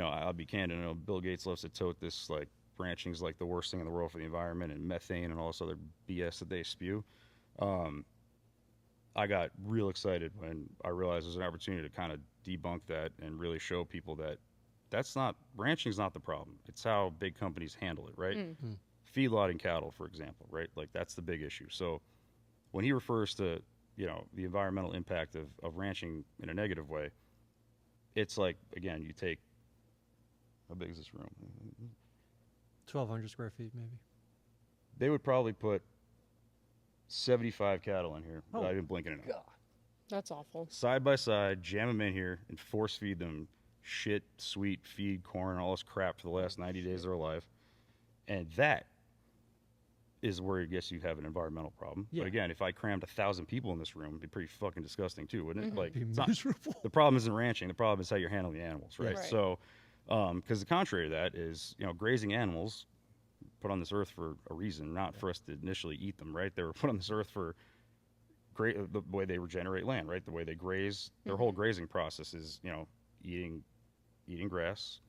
I'll be candid. I know Bill Gates loves to tote this, like, ranching's like the worst thing in the world for the environment, and methane and all this other BS that they spew. I got real excited when I realized there's an opportunity to kind of debunk that and really show people that ranching's not the problem. It's how big companies handle it, right? Feedlotting cattle, for example, right? Like, that's the big issue. So when he refers to, the environmental impact of ranching in a negative way, it's like, again, you take, how big is this room? 1,200 square feet, maybe. They would probably put 75 cattle in here without Oh, even blinking an eye. God. That's awful. Side by side, jam them in here, and force feed them shit, sweet feed, corn, all this crap for the last 90 days of their life. And that is where I guess you have an environmental problem. Yeah. But again, if I crammed 1,000 people in this room, it'd be pretty fucking disgusting too, wouldn't it? Like, Be it's not, miserable. the problem isn't ranching. The problem is how you're handling the animals, right? Right. So, because the contrary to that is, grazing animals put on this earth for a reason, not for us to initially eat them, right? They were put on this earth for the way they regenerate land, right? The way they graze. Their whole grazing process is, eating grass,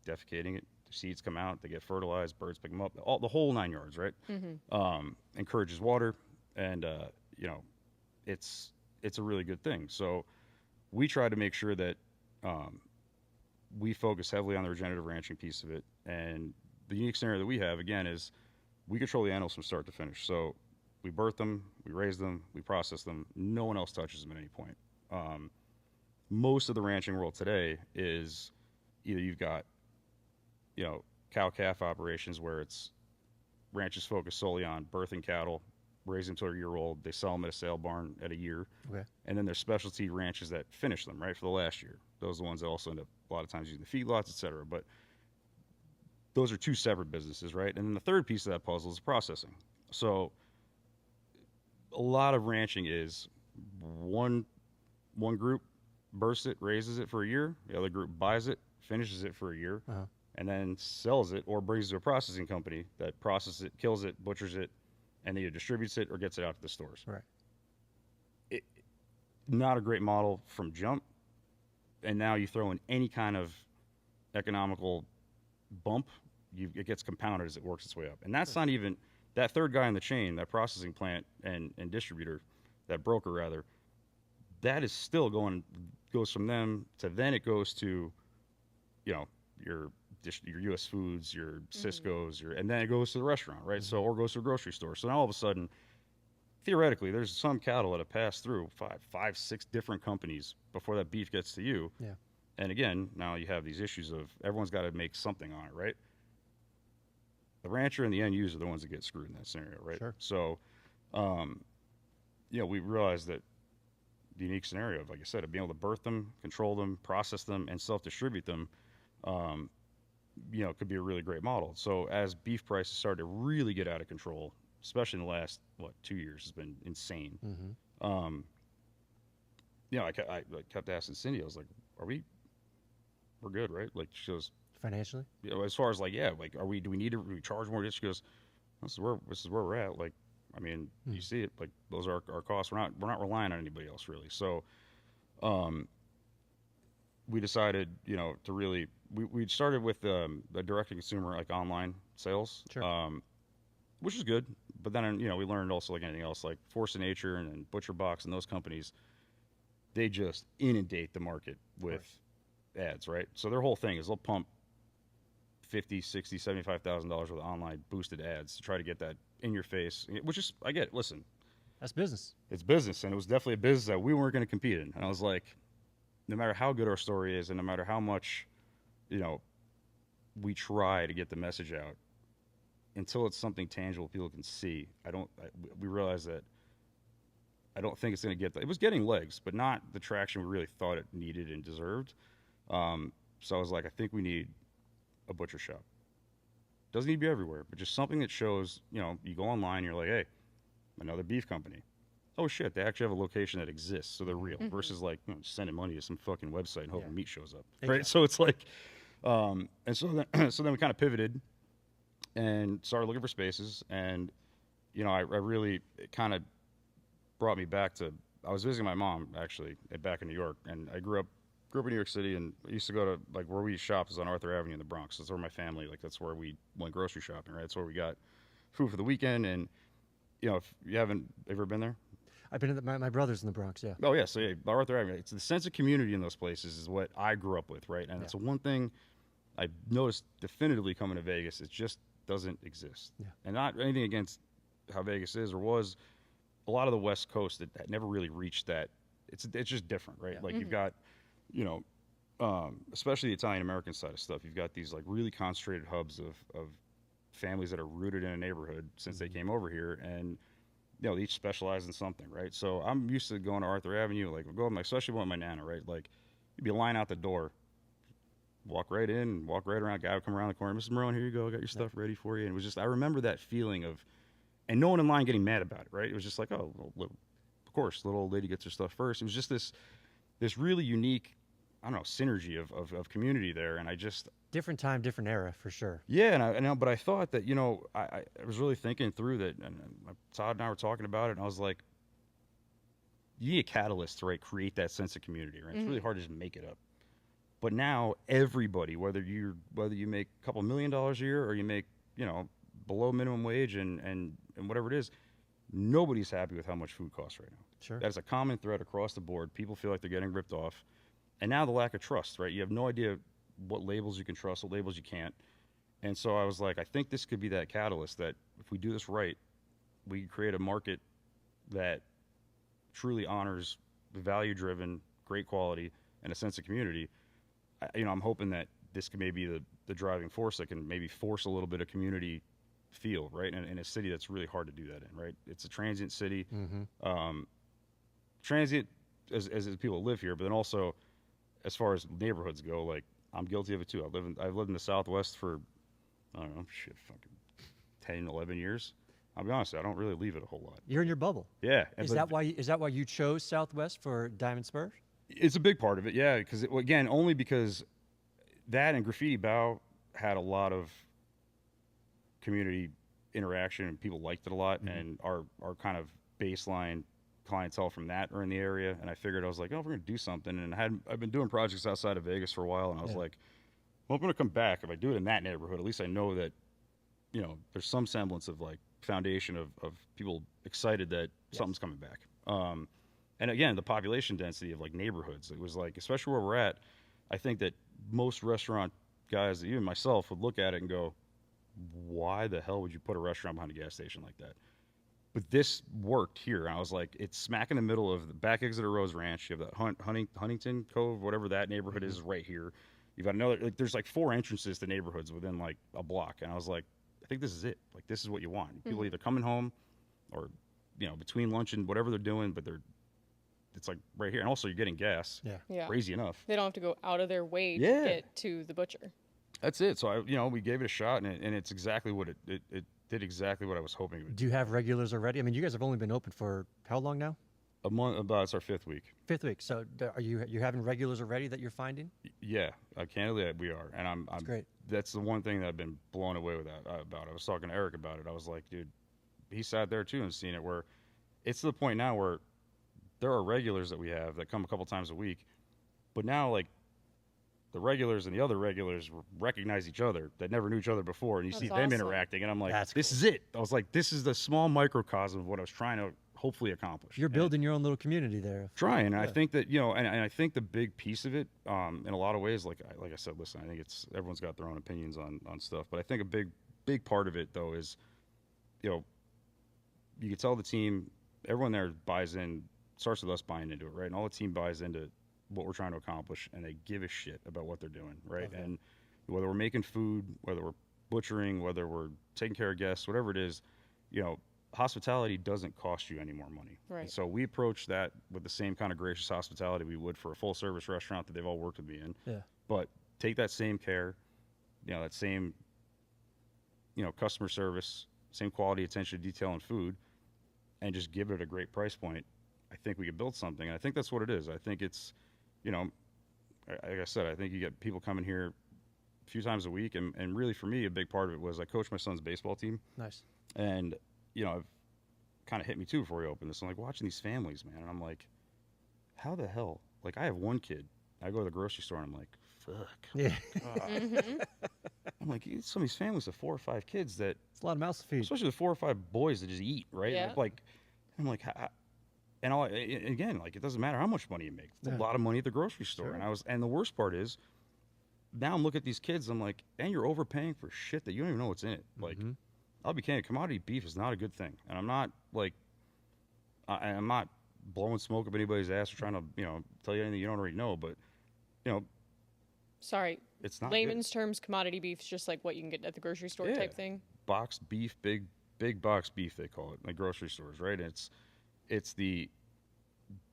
defecating it, the seeds come out, they get fertilized, birds pick them up, the whole 9 yards, right? Encourages water, and it's a really good thing. So we try to make sure that we focus heavily on the regenerative ranching piece of it. And the unique scenario that we have, again, is we control the animals from start to finish. So we birth them, we raise them, we process them. No one else touches them at any point. Most of the ranching world today is either you've got, cow-calf operations where it's ranches focused solely on birthing cattle, raise them to a year old, they sell them at a sale barn at a year. Okay. And then there's specialty ranches that finish them, right, for the last year. Those are the ones that also end up a lot of times using the feedlots, et cetera. But those are two separate businesses, right? And then the third piece of that puzzle is processing. So a lot of ranching is one group bursts it, raises it for a year, the other group buys it, finishes it for a year, and then sells it or brings it to a processing company that processes it, kills it, butchers it, and either distributes it or gets it out to the stores. Right. Not a great model from jump. And now you throw in any kind of economical bump, it gets compounded as it works its way up. And that's not even that third guy in the chain, that processing plant and distributor, that broker rather, that is still goes from them to then it goes to, your U.S. Foods, your Cisco's, and then it goes to the restaurant, right? So, or goes to a grocery store. So now all of a sudden, theoretically, there's some cattle that have passed through five, six different companies before that beef gets to you. Yeah. And again, now you have these issues of everyone's got to make something on it, right? The rancher and the end user are the ones that get screwed in that scenario, right? Sure. So, we realized that the unique scenario of, like I said, of being able to birth them, control them, process them, and self-distribute them, could be a really great model. So as beef prices started to really get out of control, especially in the last, 2 years, has been insane. I kept asking Cindy, I was like, we're good, right? Like, she goes, Financially? as far as like, do we need to charge more? She goes, this is where we're at. Like, I mean, you see it, like, those are our costs. We're not relying on anybody else really. So, we decided, to really, we started with the direct to consumer, like online sales, Sure. Which is good. But then, we learned also, like anything else, like Force of Nature and Butcher Box and those companies, they just inundate the market with ads, right? So their whole thing is they'll pump $50,000, $60,000, $75,000 worth of online boosted ads to try to get that in your face, which is, I get it. Listen, That's business. it's business, and it was definitely a business that we weren't going to compete in. And I was like, no matter how good our story is and no matter how much, we try to get the message out, until it's something tangible people can see, we realize that I don't think it's going to get it was getting legs, but not the traction we really thought it needed and deserved. So I was like, I think we need a butcher shop. Doesn't need to be everywhere, but just something that shows, you go online, you're like, hey, another beef company. Oh shit, they actually have a location that exists, so they're real. Versus like, sending money to some fucking website and hoping meat shows up, right? Exactly. So it's like, and so then we kind of pivoted and started looking for spaces, and you know, I really, it kind of brought me back to, I was visiting my mom actually back in New York, and I grew up in New York City, and I used to go to, like, where we shop is on Arthur Avenue in the Bronx. That's where my family, like, that's where we went grocery shopping, right? That's where we got food for the weekend. And, you know, if you haven't ever been there. I've been in my brother's in the Bronx. Yeah. Oh yeah, so yeah, Arthur Avenue. It's the sense of community in those places is what I grew up with, right? And it's the one thing I noticed definitively coming to Vegas. It just doesn't exist. Yeah. And not anything against how Vegas is or was. A lot of the West Coast that never really reached that. It's just different, right? Like you've got, you know, especially the Italian American side of stuff. You've got these like really concentrated hubs of families that are rooted in a neighborhood since they came over here, and you know, they each specialize in something, right? So I'm used to going to Arthur Avenue, like going, especially with my nana, right? Like you'd be a line out the door, walk right in, walk right around, guy would come around the corner, Mrs. Marrone, here you go, I got your stuff ready for you. And it was just, I remember that feeling of, and no one in line getting mad about it, right? It was just like, oh, well, of course, little old lady gets her stuff first. It was just this really unique, I don't know, synergy of community there. And I just, different time, different era for sure. yeah, but I thought that, you know, I was really thinking through that, and Todd and I were talking about it, and I was like, you need a catalyst to create that sense of community, right? It's really hard to just make it up. But now everybody, whether you make a couple $1 million a year or you make, you know, below minimum wage and whatever it is, nobody's happy with how much food costs right now. Sure. That is a common thread across the board. People feel like they're getting ripped off. And now the lack of trust, right? You have no idea what labels you can trust, what labels you can't. And so I was like, I think this could be that catalyst that if we do this right, we can create a market that truly honors the value-driven, great quality, and a sense of community. You know, I'm hoping that this can maybe be the driving force that can maybe force a little bit of community feel, right? In a city that's really hard to do that in, right? It's a transient city. Transient as people live here, but then also as far as neighborhoods go, like I'm guilty of it too. I've lived in the Southwest for, I don't know, fucking 10, 11 years. I'll be honest, I don't really leave it a whole lot. You're in your bubble. Yeah. Is that why you chose Southwest for Diamond Spur? It's a big part of it, yeah. Because again, only because that and Graffiti Bao had a lot of community interaction and people liked it a lot, and our kind of baseline clientele from that are in the area. And I figured, I was like, oh, we're gonna do something. And I've been doing projects outside of Vegas for a while, and I was like, well, I'm gonna come back. If I do it in that neighborhood, at least I know that, you know, there's some semblance of like foundation of people excited that something's coming back. And again, the population density of like neighborhoods, it was like, especially where we're at, I think that most restaurant guys, even myself, would look at it and go, why the hell would you put a restaurant behind a gas station like that? But this worked here. And I was like, it's smack in the middle of the back exit of Rose Ranch. You have that Huntington Cove, whatever that neighborhood is, right here. You've got another, like, there's like 4 entrances to neighborhoods within like a block. And I was like, I think this is it. Like, this is what you want. People either coming home or, you know, between lunch and whatever they're doing, but it's like right here. And also you're getting gas. Yeah. Crazy enough. They don't have to go out of their way to get to the butcher. That's it. So we gave it a shot, and it's exactly what it did exactly what I was hoping it would. Do you have regulars already? I mean, you guys have only been open for how long now? A month. It's our 5th week. 5th week. So are you having regulars already that you're finding? Yeah, candidly we are, and I'm great. That's the one thing that I've been blown away with about. I was talking to Eric about it. I was like, dude, he sat there too and seen it, where it's to the point now where there are regulars that we have that come a couple times a week, but now like the regulars and the other regulars recognize each other that never knew each other before, and you see them interacting, and I'm like, this is it. I was like, this is the small microcosm of what I was trying to hopefully accomplish. You're building your own little community there. Trying, and I think that, you know, and I think the big piece of it, in a lot of ways, like I said, listen, I think it's everyone's got their own opinions on stuff, but I think a big part of it though is, you know, you can tell the team, everyone there buys in, starts with us buying into it, right? And all the team buys into what we're trying to accomplish, and they give a shit about what they're doing, right? Okay. And whether we're making food, whether we're butchering, whether we're taking care of guests, whatever it is, you know, hospitality doesn't cost you any more money. Right. And so we approach that with the same kind of gracious hospitality we would for a full service restaurant that they've all worked with me in. Yeah. But take that same care, you know, that same, you know, customer service, same quality, attention to detail and food, and just give it a great price point. I think we could build something. And I think that's what it is. I think it's, you know, like I said, I think you get people coming here a few times a week. And really for me, a big part of it was I coached my son's baseball team. Nice. And, you know, kind of hit me too before we opened this. I'm like watching these families, man, and I'm like, how the hell? Like I have one kid. I go to the grocery store and I'm like, fuck. Yeah. Mm-hmm. I'm like, some of these families have 4 or 5 kids that, It's a lot of mouths to feed. especially the 4 or 5 boys that just eat, right? Yeah. Like I'm like, and again, like it doesn't matter how much money you make. It's Yeah. a lot of money at the grocery store. Sure. And the worst part is, now I'm looking at these kids. I'm like, and you're overpaying for shit that you don't even know what's in it. Like, Mhm. I'll be candid, commodity beef is not a good thing, and I'm not like, I'm not blowing smoke up anybody's ass or trying to tell you anything you don't already know, but Sorry. it's not Layman's terms, commodity beef is just like what you can get at the grocery store Yeah. type thing. boxed beef, big box beef they call it in the grocery stores, right? And it's the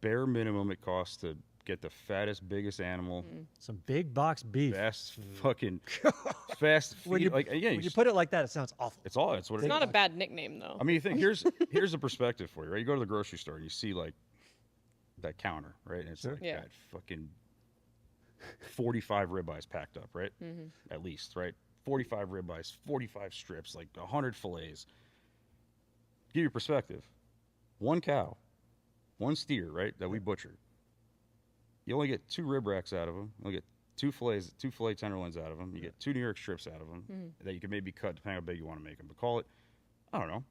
bare minimum it costs to get the fattest, biggest animal, Some big box beef. fast fucking fast feed. When you, like again, when you put it like that, it sounds awful. it's what it It's is. not a bad nickname though. I mean, you think here's a perspective for you, right? You go to the grocery store and you see like that counter, right? And it's Sure. like Yeah. that fucking 45 ribeyes packed up, right? Mm-hmm. At least, right? 45 ribeyes, 45 strips, like 100 fillets. Give you perspective. One cow, one steer, right, that we butchered. You only get 2 rib racks out of them. You only get 2 fillet tenderloins out of them. You get 2 New York strips out of them that you can maybe cut depending how big you want to make them. But call it, I don't know,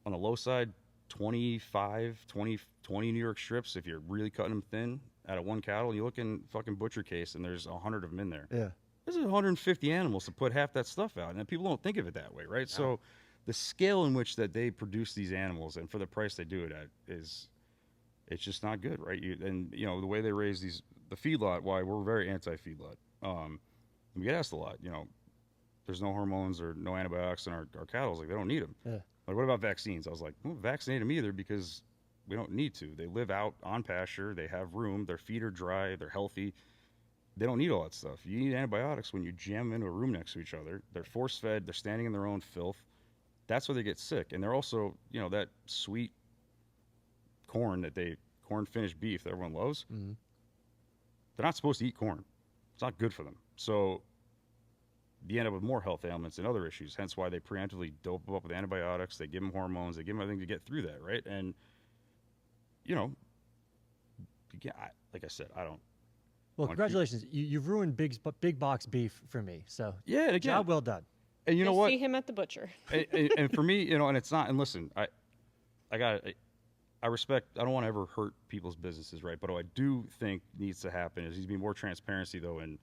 on the low side, 20 New York strips if you're really cutting them thin out of one cattle. You look in fucking butcher case and there's 100 of them in there. Yeah. There's 150 animals to put half that stuff out, and people don't think of it that way, right? So the scale in which that they produce these animals and for the price they do it at it's just not good, right? The way they raise the feedlot, why we're very anti-feedlot. We get asked a lot, there's no hormones or no antibiotics in our cattle. Like, they don't need them. Yeah. Like, what about vaccines? I was like, well, vaccinate them either because we don't need to. They live out on pasture. They have room. Their feet are dry. They're healthy. They don't need all that stuff. You need antibiotics when you jam them into a room next to each other. They're force-fed. They're standing in their own filth. That's where they get sick. And they're also, that sweet corn finished beef that everyone loves. Mhm. They're not supposed to eat corn. It's not good for them. So you end up with more health ailments and other issues. Hence why they preemptively dope them up with antibiotics. They give them hormones. They give them everything to get through that, right? And like I said, I don't. Well, Want to keep- congratulations. You've ruined big box beef for me. So Yeah, and again, job well done. and you know You'll what? see him at the butcher. and for me, and it's not. And listen, I respect. I don't want to ever hurt people's businesses, right? But what I do think needs to happen is be more transparency though in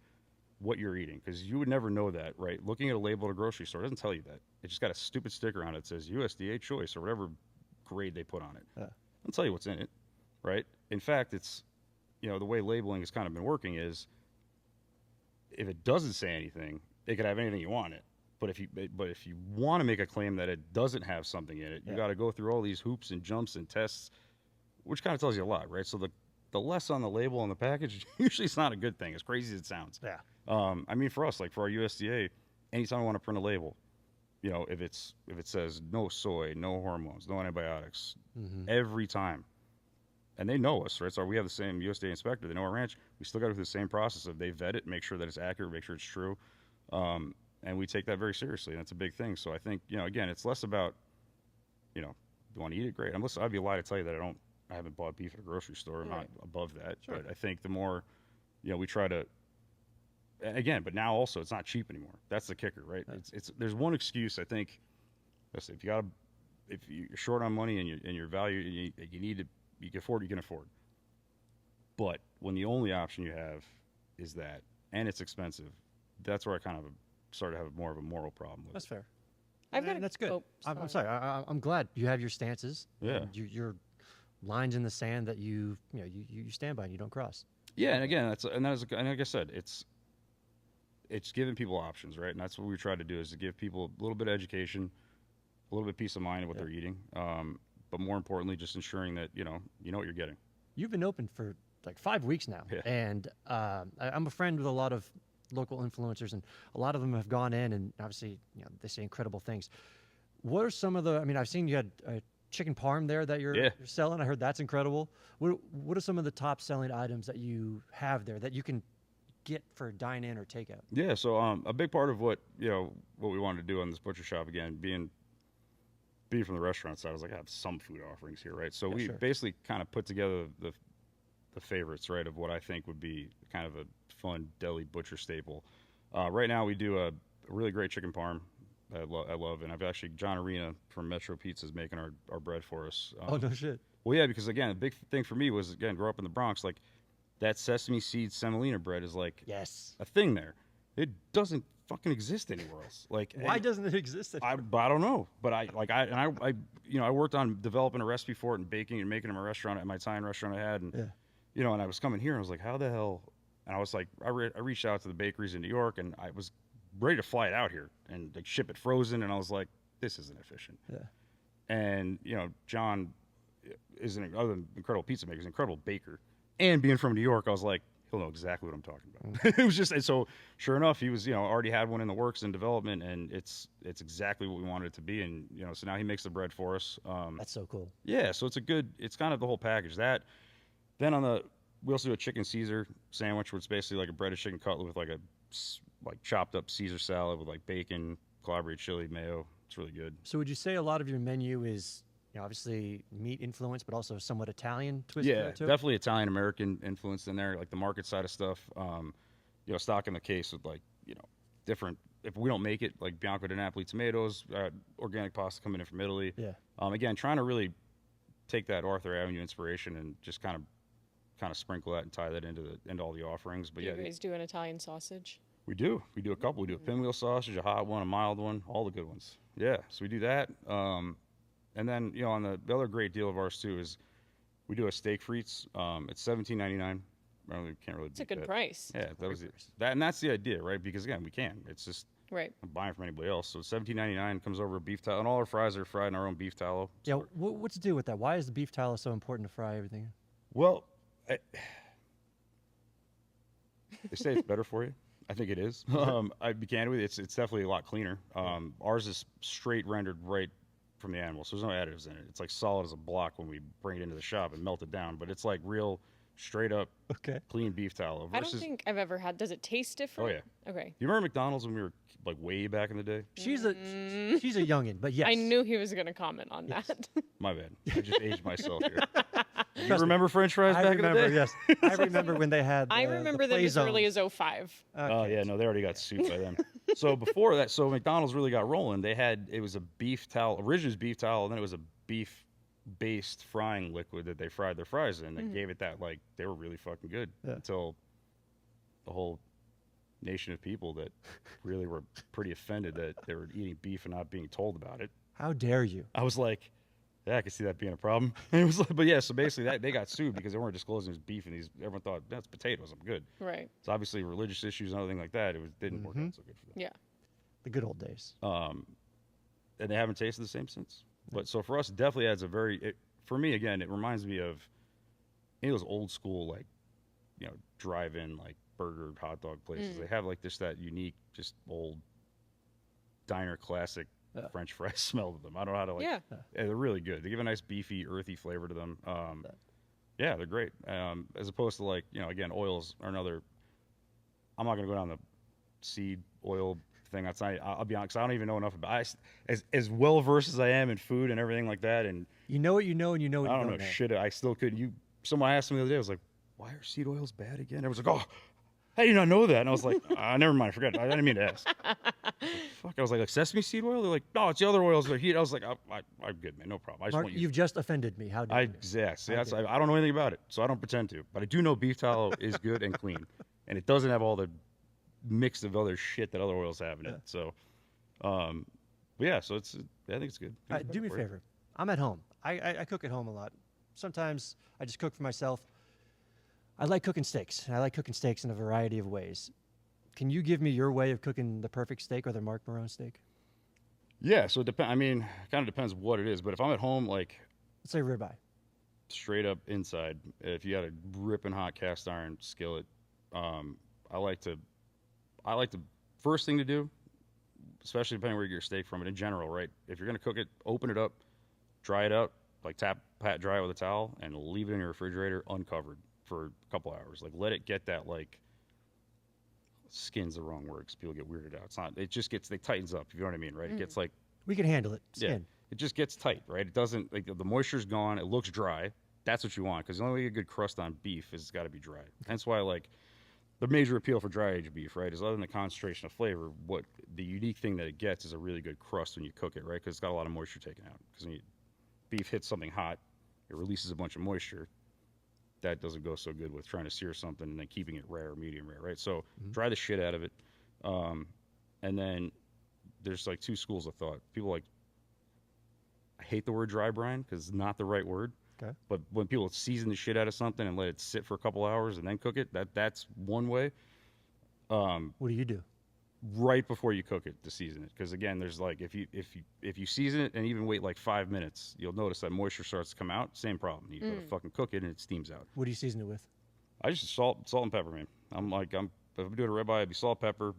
what you're eating, because you would never know that, right? Looking at a label at a grocery store doesn't tell you that. It just got a stupid sticker on it that says USDA choice or whatever grade they put on it. Doesn't tell you what's in it, right? In fact, it's the way labeling has kind of been working is if it doesn't say anything, it could have anything you want in it. But if you want to make a claim that it doesn't have something in it, you got to go through all these hoops and jumps and tests, which kind of tells you a lot, right? So the less on the label on the package usually it's not a good thing, as crazy as it sounds. Yeah. I mean, for us, like for our USDA, anytime we want to print a label, if it says no soy, no hormones, no antibiotics, every time, and they know us, right? So we have the same USDA inspector. They know our ranch. We still got to do the same process of they vet it, make sure that it's accurate, make sure it's true. And we take that very seriously, and that's a big thing. So I think, again, it's less about, do you want to eat it? Great. I'd be a lie to tell you that I haven't bought beef at a grocery store. I'm not above that. Sure. But I think the more, we try to, again, but now also it's not cheap anymore. That's the kicker, right? Yeah. There's one excuse, I think. Listen, if you're short on money and your value, you need to, you can afford. But when the only option you have is that, and it's expensive, that's where I kind of started to have more of a moral problem with That's it. fair. I've That's good. Oh, I'm sorry. I'm glad you have your stances. Yeah. And your lines in the sand that you stand by and you don't cross. Yeah, and again, and like I said, it's giving people options, right? And that's what we try to do is to give people a little bit of education, a little bit of peace of mind of what they're eating, but more importantly, just ensuring that you know what you're getting. You've been open for like 5 weeks now, Yeah. and I'm a friend with a lot of local influencers, and a lot of them have gone in, and obviously, they say incredible things. What are some of the? I mean, I've seen you had a chicken parm there that you're selling. I heard that's incredible. What are some of the top selling items that you have there that you can get for dine in or takeout? Yeah, so a big part of what we wanted to do on this butcher shop, again, being being from the restaurant side, I was like, I have some food offerings here, right? So Yeah, we sure. basically kind of put together the favorites, right, of what I think would be kind of a fun deli butcher staple. Right now, we do a really great chicken parm. I love, and I've actually John Arena from Metro Pizza is making our bread for us. Oh no shit. Well, yeah, because again, the big thing for me was again, grow up in the Bronx, like that sesame seed semolina bread is like Yes. a thing there. It doesn't fucking exist anywhere else. Like, Why doesn't it exist? I don't know, but I worked on developing a recipe for it and baking and making it in my restaurant at my Italian restaurant I had, and Yeah. and I was coming here and I was like, how the hell? And I was like, I reached out to the bakeries in New York and I was ready to fly it out here and like ship it frozen, and I was like, this isn't efficient. Yeah. And John is other than incredible pizza maker, he's an incredible baker, and being from New York, I was like, he'll know exactly what I'm talking about. It was just, and so sure enough, he was, already had one in the works in development, and it's exactly what we wanted it to be. And, so now he makes the bread for us. That's so cool. Yeah. So it's kind of the whole package. Then we also do a chicken Caesar sandwich, which is basically like a breaded chicken cutlet with like a chopped up Caesar salad with like bacon, collaborated chili, mayo. It's really good. So would you say a lot of your menu is, obviously meat influenced, but also somewhat Italian twist? Yeah, to it? definitely Italian American influence in there, like the market side of stuff. Stock in the case with different. If we don't make it, like Bianco di Napoli tomatoes, organic pasta coming in from Italy. Yeah. Again, trying to really take that Arthur Avenue inspiration and just kind of sprinkle that and tie that into all the offerings. But Do yeah, you guys do an Italian sausage? we do a couple. We do a pinwheel sausage, a hot one, a mild one, all the good ones. Yeah, so we do that. And then on the other great deal of ours too is we do a steak frites. It's $17.99. I really can't really. It's a beat good that. price. Yeah, that was that, and that's the idea, right? Because again, we can. It's just Right. I'm buying from anybody else. So $17.99 comes over a beef tallow, and all our fries are fried in our own beef tallow. Yeah. What's the deal with that? Why is the beef tallow so important to fry everything? Well, they say it's better for you. I think it is. I'd be candid with you. It's definitely a lot cleaner. Ours is straight rendered right from the animal, so there's no additives in it. It's like solid as a block when we bring it into the shop and melt it down. But it's like real, straight up, clean beef tallow. I don't think I've ever had. Does it taste different? Oh yeah. Okay. You remember McDonald's when we were like way back in the day? She's a youngin, but yes. I knew he was going to comment on that. My bad. I just aged myself here. You remember French fries I back remember, in the day? yes. I remember when they had. I remember them as early as 05. Oh yeah, no, they already got sued by them. So before that, so McDonald's really got rolling. It was a beef tallow, originally it was beef tallow, and then it was a beef-based frying liquid that they fried their fries in. That gave it that they were really fucking good until the whole nation of people that really were pretty offended that they were eating beef and not being told about it. How dare you? I was like, yeah, I could see that being a problem. And it was like, but yeah, so basically they got sued because they weren't disclosing it was beef, and everyone thought that's potatoes. I'm good. Right. So obviously religious issues and everything like that, didn't work out so good for them. Yeah. The good old days. And they haven't tasted the same since. But so for us, it definitely adds for me again, it reminds me of those old school drive-in burger hot dog places. They have that unique, just old diner classic French fry smell to them. I don't know how to Yeah. They're really good. They give a nice beefy, earthy flavor to them. Yeah, they're great. As opposed to again, oils are another. I'm not gonna go down the seed oil thing. I'll be honest, 'cause I don't even know enough about as well versed as I am in food and everything like that. And You know what you know, and you know what I you don't know know. shit. I still couldn't. Someone asked me the other day. I was like, "Why are seed oils bad again?" Everyone's like, "Oh, how do you not know that?" And I was like, "Never mind. Forget it. I didn't mean to ask." Fuck. I was like sesame seed oil. They're like, "No, it's the other oils that heat." I was like, "I'm good, man. No problem. I just Mark, want you." you've just offended me. How dare you? Yes. I don't know anything about it, so I don't pretend to. But I do know beef tallow is good and clean, and it doesn't have all the mix of other shit that other oils have in it. So, but yeah. So I think it's good. All right, do me a favor. I'm at home. I cook at home a lot. Sometimes I just cook for myself. I like cooking steaks. And I like cooking steaks in a variety of ways. Can you give me your way of cooking the perfect steak or the Marc Marrone steak? Yeah. So it depends. I mean, kind of depends what it is. But if I'm at home, Let's say ribeye. straight up inside, if you got a ripping hot cast iron skillet, I like to first thing to do, especially depending where you get your steak from, and in general, right? If you're gonna cook it, open it up, dry it up, pat dry it with a towel, and leave it in your refrigerator uncovered for a couple hours. Let it get that skin's the wrong word because people get weirded out. It's not. It just tightens up. If you know what I mean, right? It gets We can handle it. yeah. Skin. it just gets tight, right? It doesn't, like, the moisture's gone. It looks dry. That's what you want, because the only way you get a good crust on beef is it's got to be dry. Hence why, like, the major appeal for dry aged beef, right, is other than the concentration of flavor, what the unique thing that it gets is a really good crust when you cook it, right? Because it's got a lot of moisture taken out. Because when beef hits something hot, it releases a bunch of moisture. That doesn't go so good with trying to sear something and then keeping it rare or medium rare, right? So dry the shit out of it. And then there's like two schools of thought. People like, I hate the word dry brine because it's not the right word. Okay. But when people season the shit out of something and let it sit for a couple hours and then cook it, that's one way. What do you do? Right before you cook it to season it, because again, there's like if you season it and even wait like 5 minutes, you'll notice that moisture starts to come out. Same problem. You go to fucking cook it and it steams out. What do you season it with? I just salt and pepper, man. If I'm doing a ribeye, it'd be salt, pepper,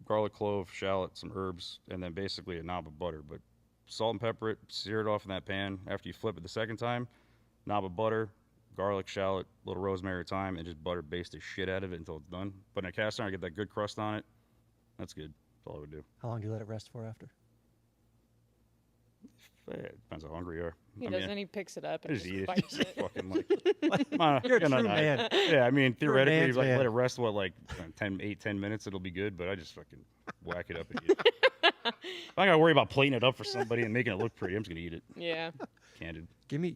garlic, clove, shallot, some herbs, and then basically a knob of butter. But salt and pepper it, sear it off in that pan. After you flip it the second time, knob of butter, garlic, shallot, a little rosemary, thyme, and just butter baste the shit out of it until it's done. But in a cast iron, I get that good crust on it. That's good. That's all I would do. How long do you let it rest for after? It depends how hungry you are. He doesn't. He picks it up I and just just eat it. bites Just it. fucking like, You're a true man. Yeah, I mean, theoretically, man's like, man. let it rest, what, like 10 minutes, it'll be good, but I just fucking whack it up and eat it. If I gotta worry about plating it up for somebody and making it look pretty, I'm just gonna eat it. Yeah. Candid. Give me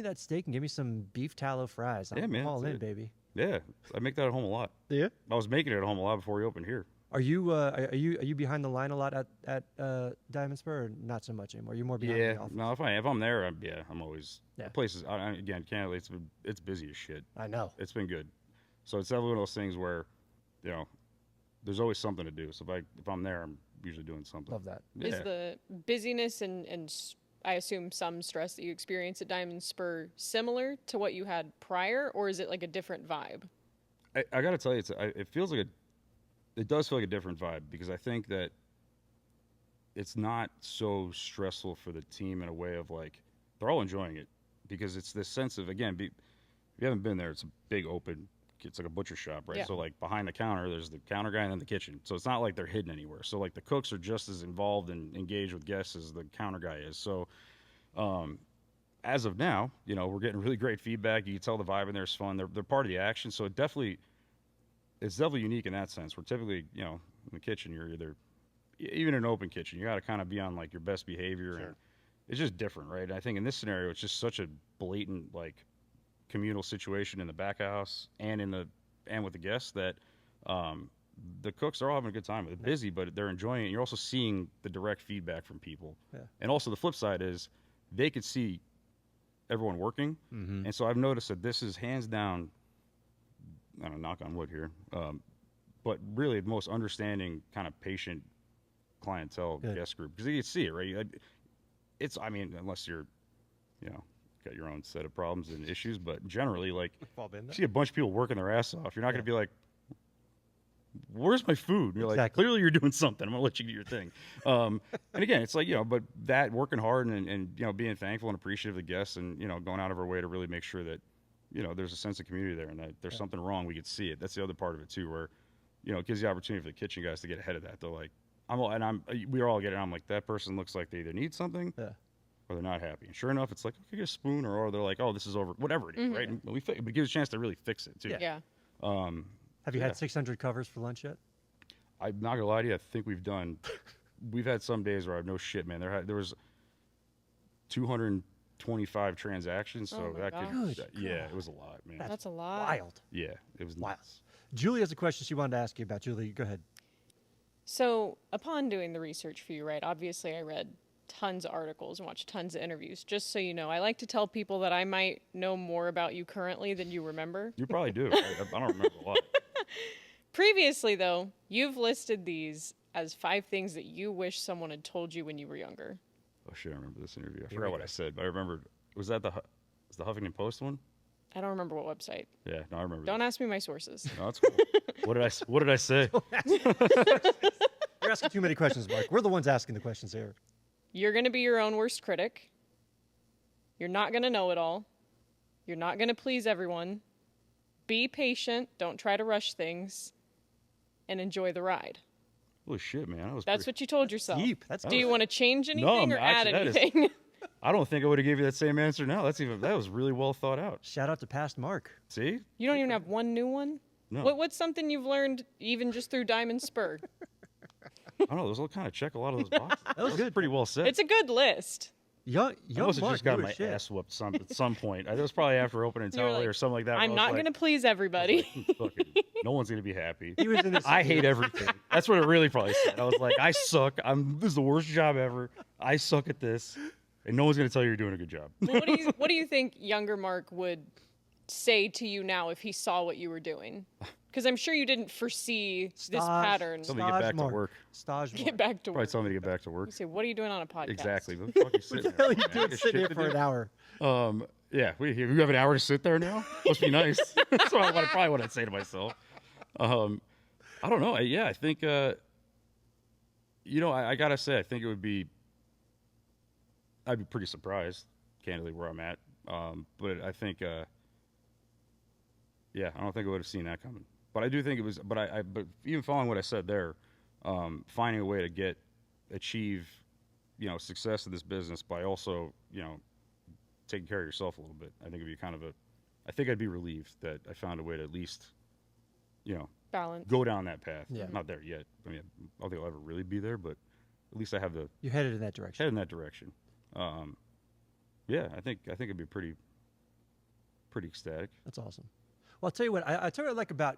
that steak and give me some beef tallow fries. Yeah, man, I'm all that's in, it. baby. Yeah, I make that at home a lot. Yeah. I was making it at home a lot before we opened here. Are you behind the line a lot at Diamond Spur, or not so much anymore? Are you more behind Yeah, the office? no, if I'm there, I'm always. Yeah. The place is again, candidly, it's busy as shit. I know. It's been good. So it's definitely one of those things where, there's always something to do. So if I'm there, I'm usually doing something. Love that. Yeah. Is the busyness and I assume some stress that you experience at Diamond Spur similar to what you had prior, or is it like a different vibe? I got to tell you, it feels like it does feel like a different vibe, because I think that it's not so stressful for the team in a way of like, they're all enjoying it, because it's this sense of, again, if you haven't been there, it's a big open, it's like a butcher shop, right? Yeah. So like behind the counter, there's the counter guy and then the kitchen. So it's not like they're hidden anywhere. So like the cooks are just as involved and engaged with guests as the counter guy is. So as of now, we're getting really great feedback. You can tell the vibe in there is fun. They're part of the action. So it's definitely unique in that sense. Where typically, in the kitchen, you're even in an open kitchen, you got to kind of be on like your best behavior. Sure. And it's just different, right? And I think in this scenario, it's just such a blatant like communal situation in the back of house and with the guests that the cooks are all having a good time. They're busy, but they're enjoying it. You're also seeing the direct feedback from people. Yeah. And also the flip side is they could see everyone working. Mm-hmm. And so I've noticed that this is hands down, I don't know, knock on wood here, but really the most understanding kind of patient clientele guest group, because you can see it, right? Unless you're, got your own set of problems and issues, but generally, like, you see a bunch of people working their ass off, you're not going to be like, where's my food? And you're like, clearly you're doing something. I'm going to let you do your thing. And again, it's like, but that working hard and being thankful and appreciative of the guests and, going out of our way to really make sure that, there's a sense of community there and that there's something wrong, we could see it. That's the other part of it too, where, it gives the opportunity for the kitchen guys to get ahead of that. They're like, we're all getting, I'm like, that person looks like they either need something or they're not happy. And sure enough, it's like, okay, get a spoon, or they're like, oh, this is over, whatever it is, right? And it gives a chance to really fix it too. Yeah. Have you had 600 covers for lunch yet? I'm not gonna lie to you, I think we've had some days where I've no shit, man. There was 225 transactions, so Oh my gosh. it was a lot, man. That's a lot. Wild. Yeah, it was Wild. nuts. Julie has a question she wanted to ask you about. Julie, go ahead. So, upon doing the research for you, right, obviously I read tons of articles and watched tons of interviews. Just so you know, I like to tell people that I might know more about you currently than you remember. You probably do. I don't remember a lot. Previously, though, you've listed these as 5 things that you wish someone had told you when you were younger. Oh shit, I remember this interview. I Here forgot we what go. I said, but I remember. Was that the Huffington Post one? I don't remember what website. Yeah, no, I remember. Don't ask me my sources. No, that's cool. What did I say? You're asking too many questions, Mark. We're the ones asking the questions here. You're going to be your own worst critic. You're not going to know it all. You're not going to please everyone. Be patient. Don't try to rush things. And enjoy the ride. Holy shit, man! That's what you told yourself. Deep. That's Do you want to change anything or actually, add anything? I don't think I would have gave you that same answer now. That was really well thought out. Shout out to past Mark. See? You don't even have one new one? No. What's something you've learned even just through Diamond Spur? I don't know. Those all kind of check a lot of those boxes. That was good. Pretty well said. It's a good list. Young I must have Mark just got knew my his shit. ass whooped at some point. It was probably after opening You were Tallow like, or something like that. I'm not going to please everybody. No one's going to be happy. He was in his I hate everything. That's what it really probably said. I was like, I suck. This is the worst job ever. I suck at this. And no one's going to tell you you're doing a good job. Well, what do you think younger Mark would say to you now if he saw what you were doing? Because I'm sure you didn't foresee this pattern. Tell me to get back to Mark. work. Stage Get Mark. back to Probably work. tell me to get back to work. You say, what are you doing on a podcast? Exactly. What the fuck are you sitting What the hell are there? you doing Got sitting here shit to for do? an hour? You have an hour to sit there now? Must be nice. That's what probably what I'd say to myself. I don't know. I think, I got to say, I think I'd be pretty surprised, candidly, where I'm at. But I think, I don't think I would have seen that coming. But I do think it was, but even following what I said there, finding a way to achieve, success in this business by also, taking care of yourself a little bit. I think it'd be I think I'd be relieved that I found a way to at least, Balance. go down that path. Yeah. Not there yet. I mean, I don't think I'll ever really be there, but at least I have You headed in that direction. head in that direction. I think it'd be pretty ecstatic. That's awesome. Well, I'll tell you what. I tell you what I like about.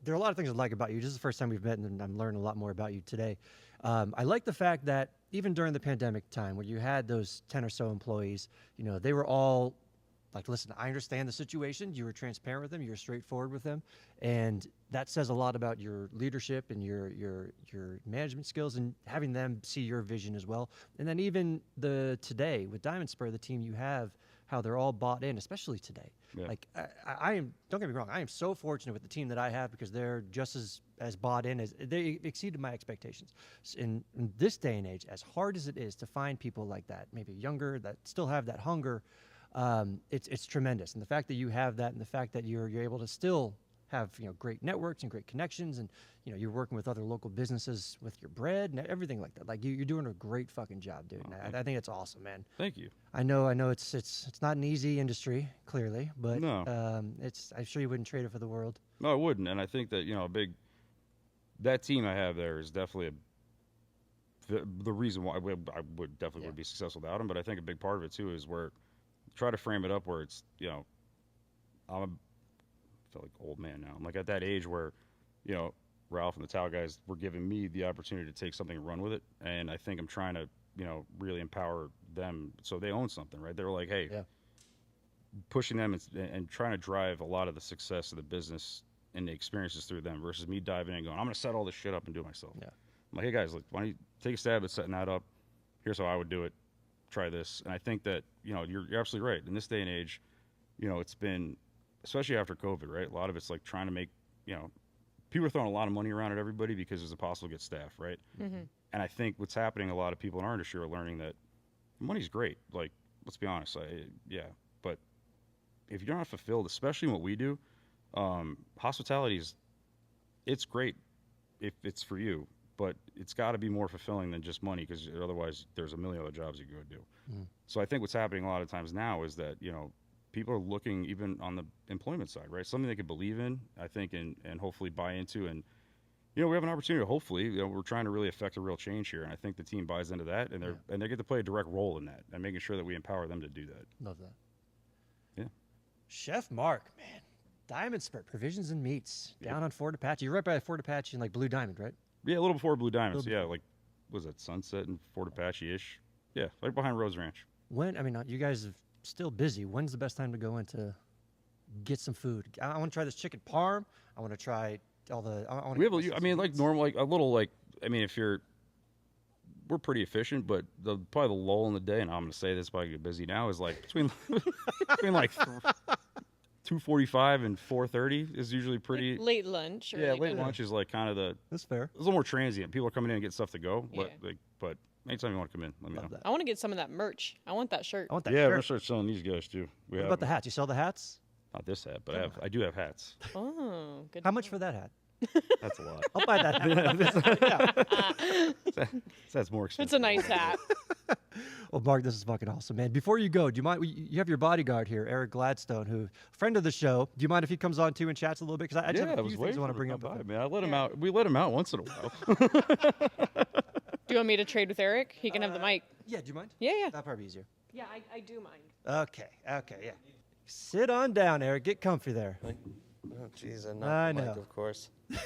There are a lot of things I like about you. This is the first time we've met, and I'm learning a lot more about you today. I like the fact that even during the pandemic time, where you had those 10 or so employees, they were all like, listen, I understand the situation. You were transparent with them. You were straightforward with them. And that says a lot about your leadership and your management skills and having them see your vision as well. And then even today with Diamond Spur, the team you have, how they're all bought in, especially today. Yeah. Like I am, don't get me wrong, I am so fortunate with the team that I have because they're just as bought in as they exceeded my expectations. In this day and age, as hard as it is to find people like that, maybe younger, that still have that hunger, it's tremendous. And the fact that you have that, and the fact that you're able to still have great networks and great connections, and you're working with other local businesses with your bread and everything like that. Like you're doing a great fucking job, dude. And I think it's awesome, man. Thank you. I know it's not an easy industry, clearly, but No. I'm sure you wouldn't trade it for the world. No, I wouldn't. And I think that that team I have there is definitely the reason why I would definitely would be successful without them. But I think a big part of it too is where try to frame it up where it's I feel like old man now. I'm like at that age where Ralph and the Tao guys were giving me the opportunity to take something and run with it, and I think I'm trying to really empower them so they own something, right? They were like, hey, pushing them and trying to drive a lot of the success of the business and the experiences through them versus me diving in and going, I'm going to set all this shit up and do it myself. Yeah. I'm like, hey guys, look, why don't you take a stab at setting that up? Here's how I would do it. Try this. And I think that you're absolutely right. In this day and age, it's been, especially after COVID, right? A lot of it's like trying to make people are throwing a lot of money around at everybody because it's impossible to get staff, right? Mm-hmm. And I think what's happening, a lot of people in our industry are learning that money's great. Like, let's be honest, but if you're not fulfilled, especially in what we do, hospitality it's great if it's for you, but it's got to be more fulfilling than just money, because otherwise there's a million other jobs you can go do. Mm. So I think what's happening a lot of times now is that people are looking even on the employment side, right? Something they can believe in, I think, and hopefully buy into. And, we have an opportunity to hopefully, we're trying to really affect a real change here. And I think the team buys into that, and they get to play a direct role in that and making sure that we empower them to do that. Love that. Yeah. Chef Marc, man. Diamond Spur Provisions and Meats down on Fort Apache. You're right by Fort Apache and like Blue Diamond, right? Yeah, a little before Blue Diamonds. Yeah, like, was that Sunset and Fort Apache-ish? Yeah, right behind Rose Ranch. You guys are still busy. When's the best time to go in to get some food? I want to try this chicken parm. I want to try all the. We're pretty efficient, but probably the lull in the day, and I'm going to say this, probably get busy now, is like between like 2:45 and 4:30 is usually pretty. Like late lunch. Or late lunch is like kind of That's fair. It's a little more transient. People are coming in and get stuff to go, but anytime you want to come in, let me know. That. I want to get some of that merch. I want that shirt. I want that we're shirt. going to start selling these guys too. What about the hats? You sell the hats? Not this hat, but I do have hats. Oh, good. How much for that hat? That's a lot. I'll buy that. Yeah. That's more expensive. It's a nice hat. Well, Mark, this is fucking awesome, man. Before you go, do you mind? You have your bodyguard here, Eric Gladstone, who friend of the show. Do you mind if he comes on too and chats a little bit? Because I just have a few things I want to bring up. By, man. I let him out. We let him out once in a while. Do you want me to trade with Eric? He can have the mic. Yeah, do you mind? Yeah. That'd probably be easier. Yeah, I do mind. Okay, yeah. Sit on down, Eric. Get comfy there. Oh, jeez, I Mike, know. of course. You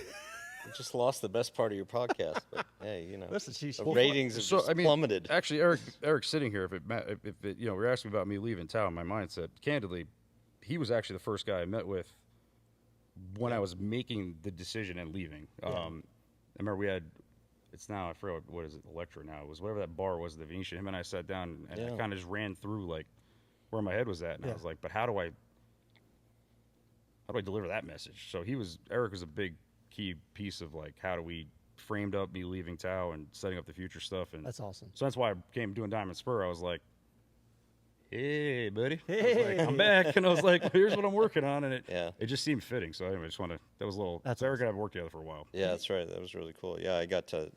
just lost the best part of your podcast, but hey, Listen, the ratings have just plummeted. Actually, Eric's sitting here. If it, we're asking about me leaving town, my mindset, candidly, he was actually the first guy I met with when I was making the decision and leaving. I remember we had, it's now, I forget what is it, Electra now. It was whatever that bar was, the Venetian. Him and I sat down and I kind of just ran through like where my head was at, and I was like, but how do I deliver that message? So Eric was a big key piece of like how do we framed up me leaving Tao and setting up the future stuff. And that's awesome. So that's why I came doing Diamond Spur. I was like, hey buddy, hey, I'm back, and I was like, here's what I'm working on, and it just seemed fitting. So anyway, that was a little. That's Eric and I have worked together for a while. Yeah, that's right. That was really cool. Yeah, I got to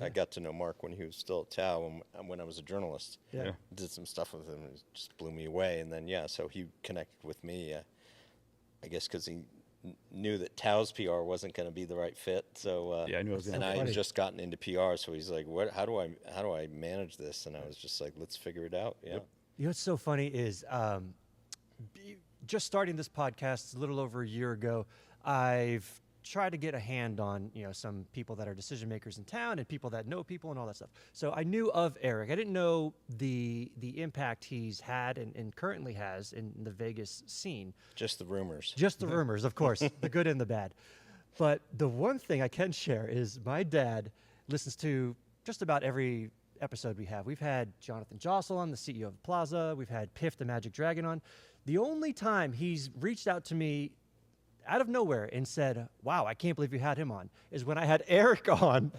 I got to know Mark when he was still at Tao, and when I was a journalist. Yeah. Did some stuff with him, and it just blew me away. And then so he connected with me. I guess because he knew that Tao's PR wasn't going to be the right fit. So I knew it was and I had just gotten into PR, so he's like, "What? How do I manage this?" And I was just like, "Let's figure it out." Yeah. Yep. You know what's so funny is just starting this podcast a little over a year ago, I've tried to get a hand on some people that are decision makers in town and people that know people and all that stuff. So I knew of Eric. I didn't know the impact he's had and currently has in the Vegas scene. Just the rumors. Just the rumors, of course, the good and the bad. But the one thing I can share is my dad listens to just about every episode we have. We've had Jonathan Jossel on, the CEO of the Plaza. We've had Piff, the Magic Dragon, on. The only time he's reached out to me out of nowhere and said, wow, I can't believe you had him on, is when I had Eric on.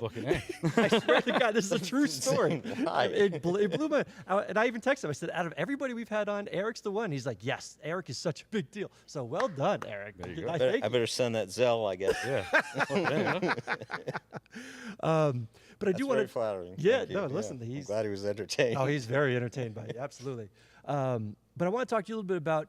I swear to God, this is a true story. It blew my, and I even texted him. I said, out of everybody we've had on, Eric's the one. He's like, yes, Eric is such a big deal. So well done, Eric. There you go. I better send that Zelle, I guess. Yeah. But I do want to. Very flattering. Yeah, Thank you. no, listen, I'm he's glad he was entertained. Oh, he's very entertained by it, absolutely. But I want to talk to you a little bit about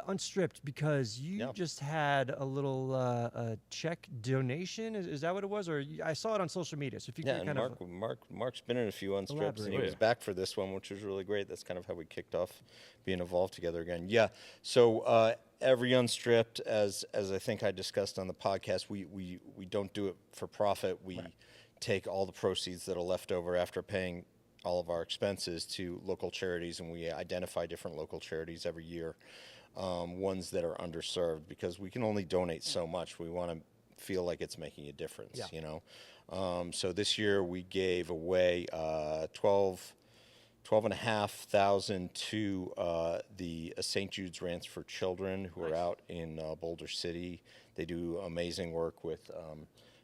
Unstripped, because you just had a little check donation. Is that what it was? Or I saw it on social media. So if you could kind of Mark's been in a few Unstrips, and he was back for this one, which was really great. That's kind of how we kicked off being involved together again. Yeah. So every Unstripped, as I think I discussed on the podcast, we don't do it for profit. We take all the proceeds that are left over after paying all of our expenses to local charities, and we identify different local charities every year, ones that are underserved, because we can only donate so much. We want to feel like it's making a difference, So this year we gave away $12,500 to the St. Jude's Ranch for Children, who are out in Boulder City. They do amazing work with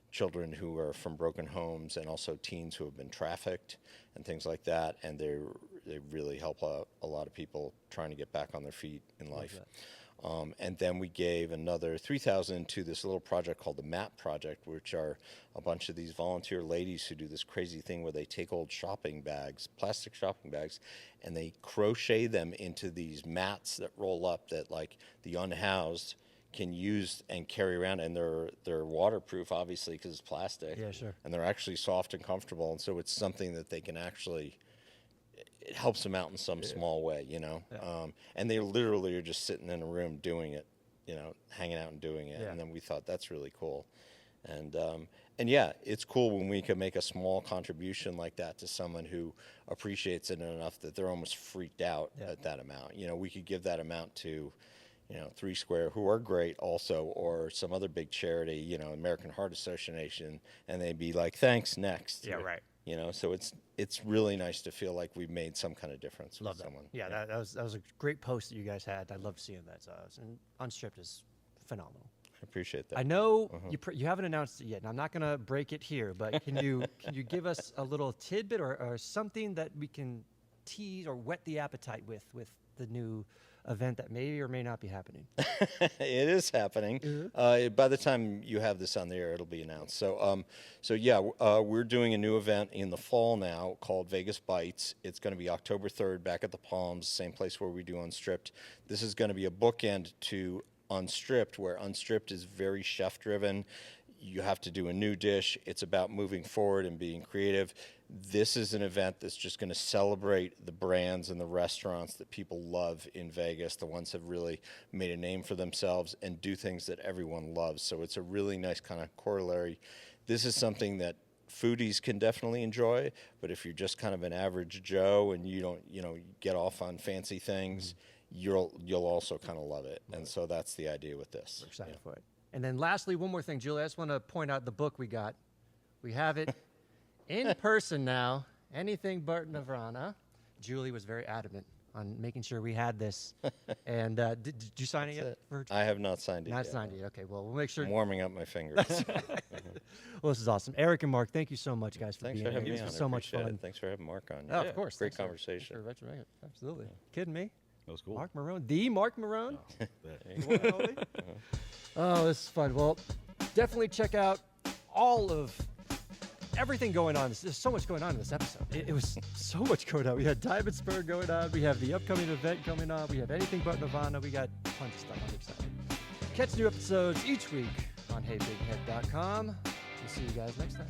children who are from broken homes, and also teens who have been trafficked and things like that. And they really help a lot of people trying to get back on their feet in life. And then we gave another $3,000 to this little project called the MAP Project, which are a bunch of these volunteer ladies who do this crazy thing where they take old shopping bags, plastic shopping bags, and they crochet them into these mats that roll up that like the unhoused can use and carry around, and they're waterproof, obviously, because it's plastic. Yeah, sure. And they're actually soft and comfortable, and so it's something that they can actually. It helps them out in some small way, Yeah. And they literally are just sitting in a room doing it, hanging out and doing it. Yeah. And then we thought that's really cool, and yeah, it's cool when we can make a small contribution like that to someone who appreciates it enough that they're almost freaked out at that amount. We could give that amount to. 3 Square, who are great also, or some other big charity, American Heart Association, and they'd be like, thanks, next. Yeah, right. So it's really nice to feel like we've made some kind of difference with someone. Yeah, that was a great post that you guys had. I loved seeing that. So, and Unstripped is phenomenal. I appreciate that. I know you haven't announced it yet, and I'm not going to break it here, but can you give us a little tidbit or something that we can tease or whet the appetite with the new event that may or may not be happening. It is happening. By the time you have this on the air, it'll be announced. We're doing a new event in the fall now called Vegas Bites. It's going to be October 3rd back at the Palms, same place where we do Unstripped. This is going to be a bookend to Unstripped, where Unstripped is very chef-driven. You have to do a new dish. It's about moving forward and being creative. This is an event that's just going to celebrate the brands and the restaurants that people love in Vegas, the ones that have really made a name for themselves and do things that everyone loves. So it's a really nice kind of corollary. This is something that foodies can definitely enjoy, but if you're just kind of an average Joe and you don't, get off on fancy things, you'll also kind of love it. And so that's the idea with this. We're excited for it. And then lastly, one more thing, Julie, I just want to point out the book we got. We have it in person now, Anything But Nirvana. Julie was very adamant on making sure we had this. And did you sign it yet? I have not signed it Not yet. signed it. Okay, well, we'll make sure. I'm warming up my fingers. Well, this is awesome. Eric and Mark, thank you so much, guys, for Thanks being for having here. me This on. was I so much appreciate fun. it. Thanks for having Mark on. Oh, of course. Great Thanks for- conversation. thanks for mentioning it. Absolutely. Kidding me? That was cool. Marc Marrone, the Marc Marrone. Bet. The one and only. Oh, this is fun. Well, definitely check out all of everything going on. There's so much going on in this episode. It was so much going on. We had Diamond Spur going on. We have the upcoming event coming on. We have Anything But Nirvana. We got tons of stuff. I'm excited. Catch new episodes each week on HeyBigHead.com. We'll see you guys next time.